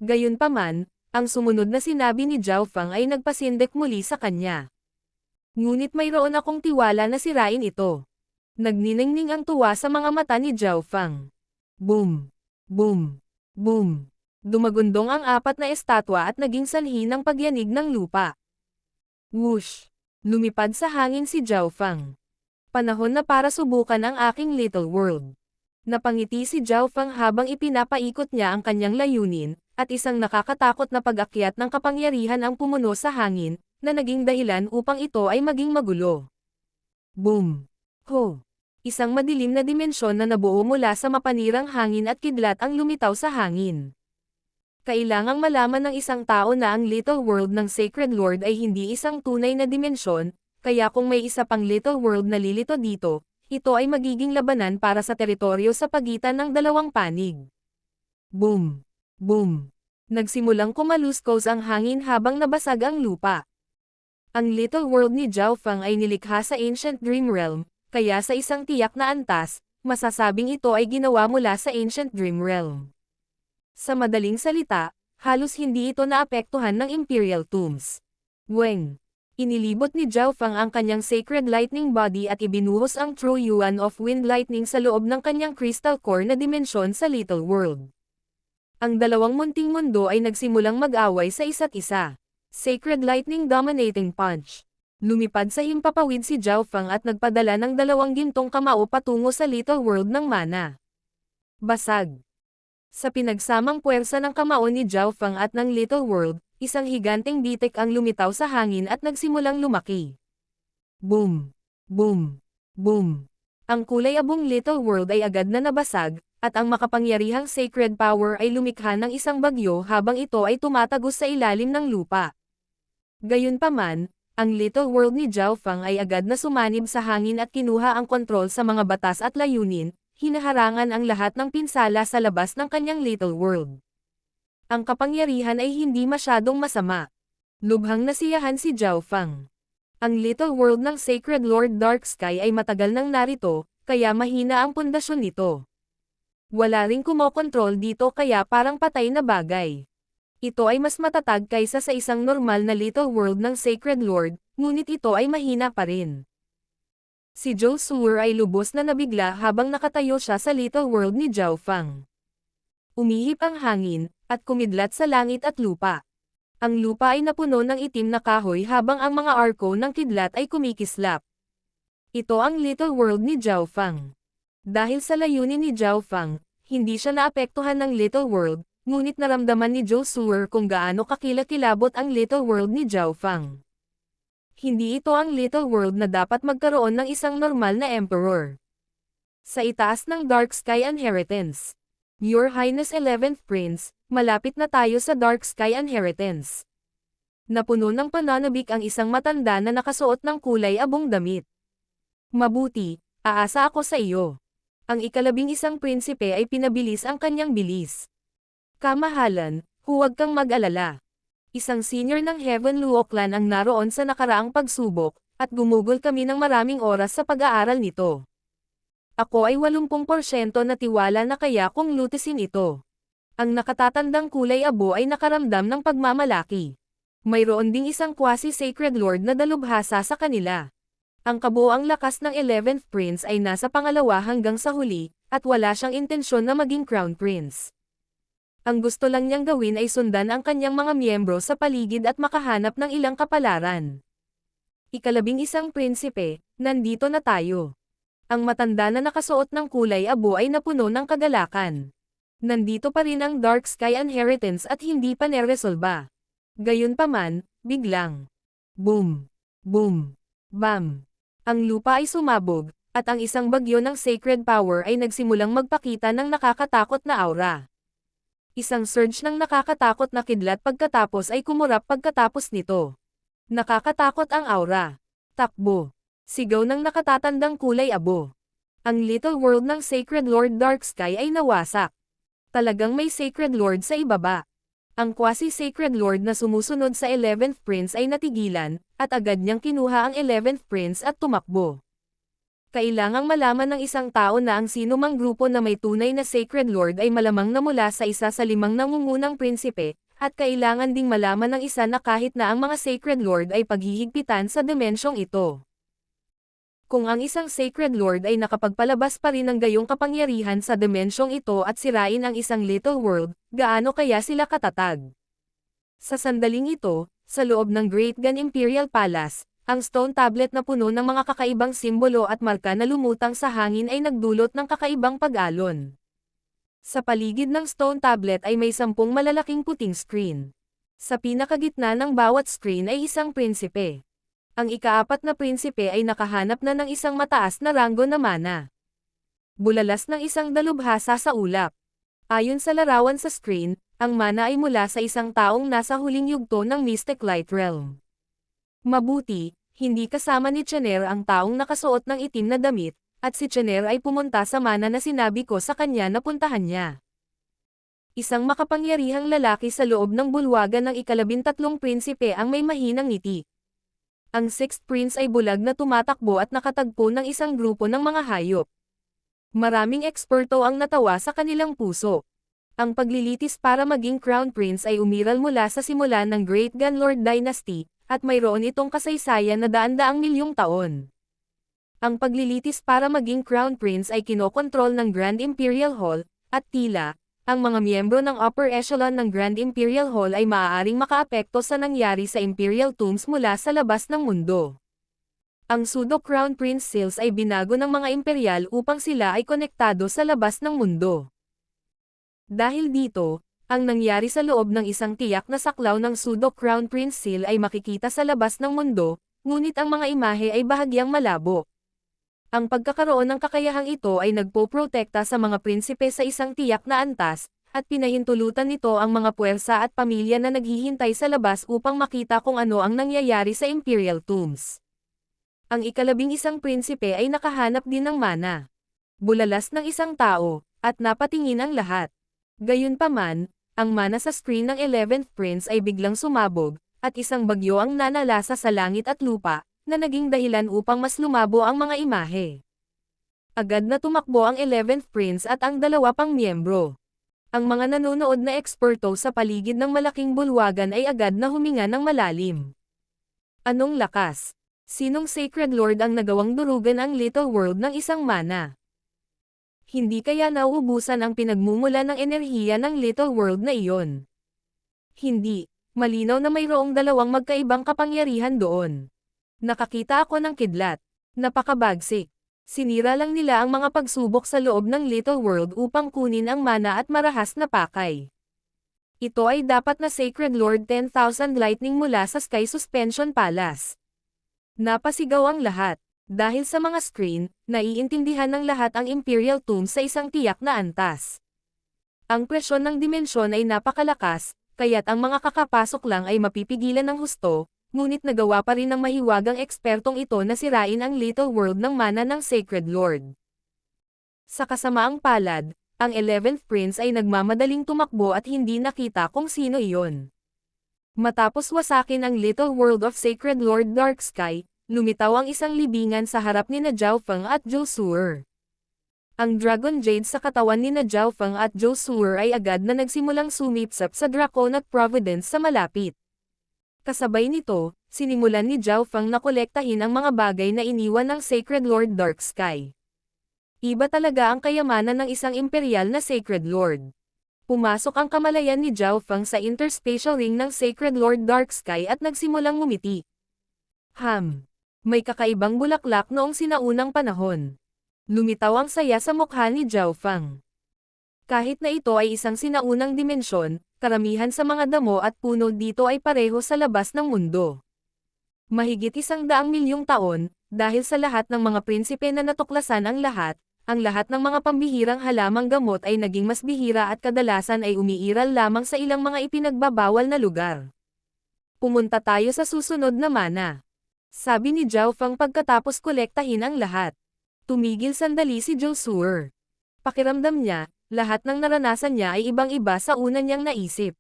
Gayunpaman, ang sumunod na sinabi ni Zhao Feng ay nagpasindek muli sa kanya. Ngunit mayroon akong tiwala na sirain ito. Nagniningning ang tuwa sa mga mata ni Zhao Feng. Boom! Boom! Boom! Dumagundong ang 4 na estatwa at naging sanhi ng pagyanig ng lupa. Whoosh! Lumipad sa hangin si Zhao Feng. Panahon na para subukan ang aking little world. Napangiti si Zhao Feng habang ipinapaikot niya ang kanyang layunin, at isang nakakatakot na pag-akyat ng kapangyarihan ang pumuno sa hangin, na naging dahilan upang ito ay maging magulo. Boom! Ho! Isang madilim na dimensyon na nabuo mula sa mapanirang hangin at kidlat ang lumitaw sa hangin. Kailangang malaman ng isang tao na ang Little World ng Sacred Lord ay hindi isang tunay na dimensyon, kaya kung may isa pang Little World na lilito dito, ito ay magiging labanan para sa teritoryo sa pagitan ng dalawang panig. Boom! Boom! Nagsimulang kumaluskos ang hangin habang nabasag ang lupa. Ang Little World ni Zhao Feng ay nilikha sa Ancient Dream Realm, kaya sa isang tiyak na antas, masasabing ito ay ginawa mula sa Ancient Dream Realm. Sa madaling salita, halos hindi ito naapektuhan ng Imperial Tombs. Weng! Inilibot ni Zhao Feng ang kanyang Sacred Lightning Body at ibinuhos ang True Yuan of Wind Lightning sa loob ng kanyang Crystal Core na dimensyon sa Little World. Ang dalawang munting mundo ay nagsimulang mag-away sa isa't isa. Sacred Lightning Dominating Punch. Lumipad sa himpapawid si Zhao Feng at nagpadala ng 2 gintong kamao patungo sa Little World ng mana. Basag. Sa pinagsamang puwersa ng kamao ni Zhao Feng at ng Little World, isang higanteng bitik ang lumitaw sa hangin at nagsimulang lumaki. Boom! Boom! Boom! Ang kulay abong Little World ay agad na nabasag, at ang makapangyarihang sacred power ay lumikha ng isang bagyo habang ito ay tumatagos sa ilalim ng lupa. Gayunpaman, ang Little World ni Zhao Feng ay agad na sumanib sa hangin at kinuha ang kontrol sa mga batas at layunin, hinaharangan ang lahat ng pinsala sa labas ng kanyang Little World. Ang kapangyarihan ay hindi masyadong masama. Lubhang nasiyahan si Zhao Feng. Ang Little World ng Sacred Lord Dark Sky ay matagal nang narito, kaya mahina ang pundasyon nito. Wala ring kumokontrol dito kaya parang patay na bagay. Ito ay mas matatag kaysa sa isang normal na Little World ng Sacred Lord, ngunit ito ay mahina pa rin. Si Zhou Suer ay lubos na nabigla habang nakatayo siya sa Little World ni Zhao Feng. Umihip ang hangin, at kumidlat sa langit at lupa. Ang lupa ay napuno ng itim na kahoy habang ang mga arko ng kidlat ay kumikislap. Ito ang Little World ni Zhao Fang. Dahil sa layunin ni Zhao Fang, hindi siya naapektuhan ng Little World, ngunit naramdaman ni Zhou Suer kung gaano kakilakilabot ang Little World ni Zhao Fang. Hindi ito ang Little World na dapat magkaroon ng isang normal na emperor. Sa itaas ng Dark Sky Inheritance. Your Highness 11th Prince, malapit na tayo sa Dark Sky Inheritance. Napuno ng pananabik ang isang matanda na nakasuot ng kulay abong damit. Mabuti, aasa ako sa iyo. Ang ika-11 prinsipe ay pinabilis ang kanyang bilis. Kamahalan, huwag kang mag-alala. Isang senior ng Heaven Luo Clan ang naroon sa nakaraang pagsubok, at gumugol kami ng maraming oras sa pag-aaral nito. Ako ay 80% na tiwala na kaya kong lutisin ito. Ang nakatatandang kulay abo ay nakaramdam ng pagmamalaki. Mayroon ding isang quasi-sacred lord na dalubhasa sa kanila. Ang kabuoang lakas ng 11th Prince ay nasa pangalawa hanggang sa huli, at wala siyang intensyon na maging Crown Prince. Ang gusto lang niyang gawin ay sundan ang kanyang mga miyembro sa paligid at makahanap ng ilang kapalaran. Ika-11 prinsipe, nandito na tayo. Ang matanda na nakasuot ng kulay abo ay napuno ng kagalakan. Nandito pa rin ang Dark Sky Inheritance at hindi pa neresolba. Gayunpaman, biglang. Boom! Boom! Bam! Ang lupa ay sumabog, at ang isang bagyo ng sacred power ay nagsimulang magpakita ng nakakatakot na aura. Isang surge ng nakakatakot na kidlat pagkatapos ay kumurap pagkatapos nito. Nakakatakot ang aura. Takbo. Sigaw ng nakatatandang kulay abo. Ang Little World ng Sacred Lord Dark Sky ay nawasak. Talagang may Sacred Lord sa ibaba. Ang quasi-Sacred Lord na sumusunod sa 11th Prince ay natigilan, at agad niyang kinuha ang 11th Prince at tumakbo. Kailangang malaman ng isang tao na ang sinumang grupo na may tunay na Sacred Lord ay malamang na mula sa isa sa 5 nangungunang prinsipe, at kailangan ding malaman ng isa na kahit na ang mga Sacred Lord ay paghihigpitan sa dimensyong ito. Kung ang isang Sacred Lord ay nakapagpalabas pa rin ng gayong kapangyarihan sa dimensyong ito at sirain ang isang Little World, gaano kaya sila katatag? Sa sandaling ito, sa loob ng Great Gun Imperial Palace, ang stone tablet na puno ng mga kakaibang simbolo at marka na lumutang sa hangin ay nagdulot ng kakaibang pag-alon. Sa paligid ng stone tablet ay may 10 malalaking puting screen. Sa pinakagitna ng bawat screen ay isang prinsipe. Ang ika-4 na prinsipe ay nakahanap na ng isang mataas na ranggo na mana. Bulalas ng isang dalubhasa sa ulap. Ayon sa larawan sa screen, ang mana ay mula sa isang taong nasa huling yugto ng Mystic Light Realm. Mabuti, hindi kasama ni Chener ang taong nakasuot ng itim na damit, at si Chener ay pumunta sa mana na sinabi ko sa kanya na puntahan niya. Isang makapangyarihang lalaki sa loob ng bulwagan ng ika-13 prinsipe ang may mahinang ngiti. Ang 6th Prince ay bulag na tumatakbo at nakatagpo ng isang grupo ng mga hayop. Maraming eksperto ang natawa sa kanilang puso. Ang paglilitis para maging Crown Prince ay umiral mula sa simula ng Great Gun Lord Dynasty, at mayroon itong kasaysayan na daan-daang milyong taon. Ang paglilitis para maging Crown Prince ay kinokontrol ng Grand Imperial Hall, at tila, ang mga miyembro ng upper echelon ng Grand Imperial Hall ay maaaring makaapekto sa nangyari sa Imperial Tombs mula sa labas ng mundo. Ang pseudo Crown Prince seals ay binago ng mga imperial upang sila ay konektado sa labas ng mundo. Dahil dito, ang nangyari sa loob ng isang tiyak na saklaw ng pseudo Crown Prince seal ay makikita sa labas ng mundo, ngunit ang mga imahe ay bahagyang malabo. Ang pagkakaroon ng kakayahang ito ay nagpoprotekta sa mga prinsipe sa isang tiyak na antas, at pinahintulutan nito ang mga puwersa at pamilya na naghihintay sa labas upang makita kung ano ang nangyayari sa Imperial Tombs. Ang ika-11 prinsipe ay nakahanap din ng mana. Bulalas ng isang tao, at napatingin ang lahat. Gayunpaman, ang mana sa screen ng 11th Prince ay biglang sumabog, at isang bagyo ang nanalasa sa langit at lupa, na naging dahilan upang mas lumabo ang mga imahe. Agad na tumakbo ang 11th Prince at ang 2 pang miyembro. Ang mga nanonood na eksperto sa paligid ng malaking bulwagan ay agad na huminga ng malalim. Anong lakas? Sinong Sacred Lord ang nagawang durugan ang Little World ng isang mana? Hindi kaya nauubusan ang pinagmumula ng enerhiya ng Little World na iyon? Hindi. Malinaw na mayroong dalawang magkaibang kapangyarihan doon. Nakakita ako ng kidlat. Napakabagsik. Sinira lang nila ang mga pagsubok sa loob ng Little World upang kunin ang mana at marahas na pakay. Ito ay dapat na Sacred Lord 10,000 Lightning mula sa Sky Suspension Palace. Napasigaw ang lahat. Dahil sa mga screen, naiintindihan ng lahat ang Imperial Tomb sa isang tiyak na antas. Ang presyon ng dimensyon ay napakalakas, kaya't ang mga kakapasok lang ay mapipigilan ng husto, ngunit nagawa pa rin ng mahiwagang ekspertong ito na sirain ang Little World ng mana ng Sacred Lord. Sa kasamaang palad, ang 11th Prince ay nagmamadaling tumakbo at hindi nakita kung sino iyon. Matapos wasakin ang Little World of Sacred Lord Darksky, lumitaw ang isang libingan sa harap ni Zhao Feng at Zhou Suer. Ang Dragon Jade sa katawan ni Zhao Feng at Zhou Suer ay agad na nagsimulang sumipsap sa Dracon at Providence sa malapit. Kasabay nito, sinimulan ni Zhao Feng na kolektahin ang mga bagay na iniwan ng Sacred Lord Darksky. Iba talaga ang kayamanan ng isang imperial na Sacred Lord. Pumasok ang kamalayan ni Zhao Feng sa interspatial ring ng Sacred Lord Darksky at nagsimulang ngumiti. May kakaibang bulaklak noong sinaunang panahon. Lumitaw ang saya sa mukha ni Zhao Feng. Kahit na ito ay isang sinaunang dimensyon, karamihan sa mga damo at puno dito ay pareho sa labas ng mundo. Mahigit 100 milyong taon, dahil sa lahat ng mga prinsipe na natuklasan ang lahat ng mga pambihirang halamang gamot ay naging mas bihira at kadalasan ay umiiral lamang sa ilang mga ipinagbabawal na lugar. Pumunta tayo sa susunod na mana. Sabi ni Zhao Feng pagkatapos kolektahin ang lahat. Tumigil sandali si Zhou Suer. Pakiramdam niya, lahat ng naranasan niya ay ibang-iba sa una niyang naisip.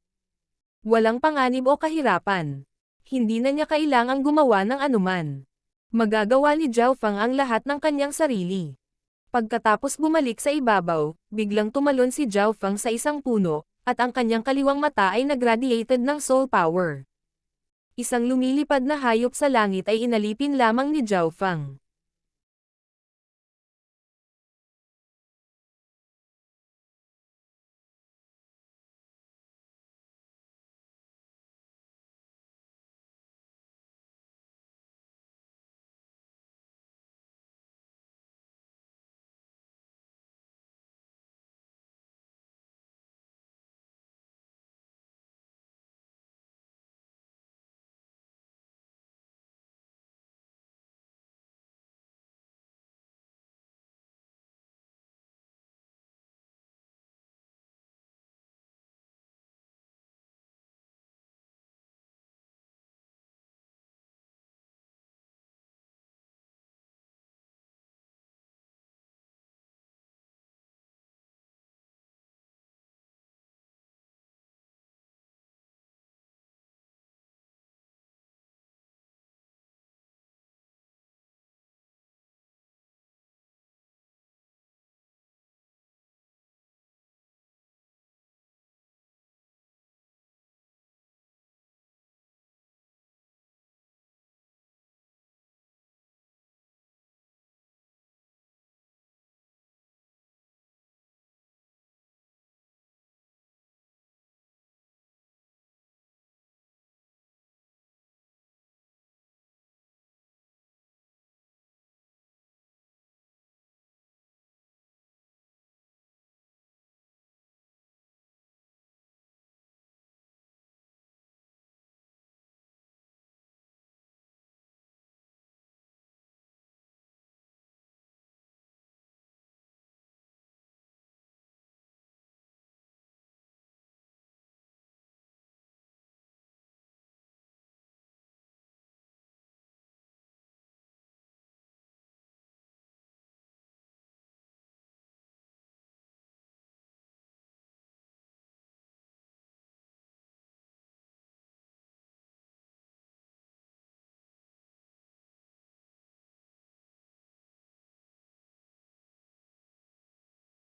Walang panganib o kahirapan. Hindi na niya kailangang gumawa ng anuman. Magagawa ni Zhao Feng ang lahat ng kanyang sarili. Pagkatapos bumalik sa ibabaw, biglang tumalon si Zhao Feng sa isang puno, at ang kanyang kaliwang mata ay nagradiated ng soul power. Isang lumilipad na hayop sa langit ay inalipin lamang ni Zhao Feng.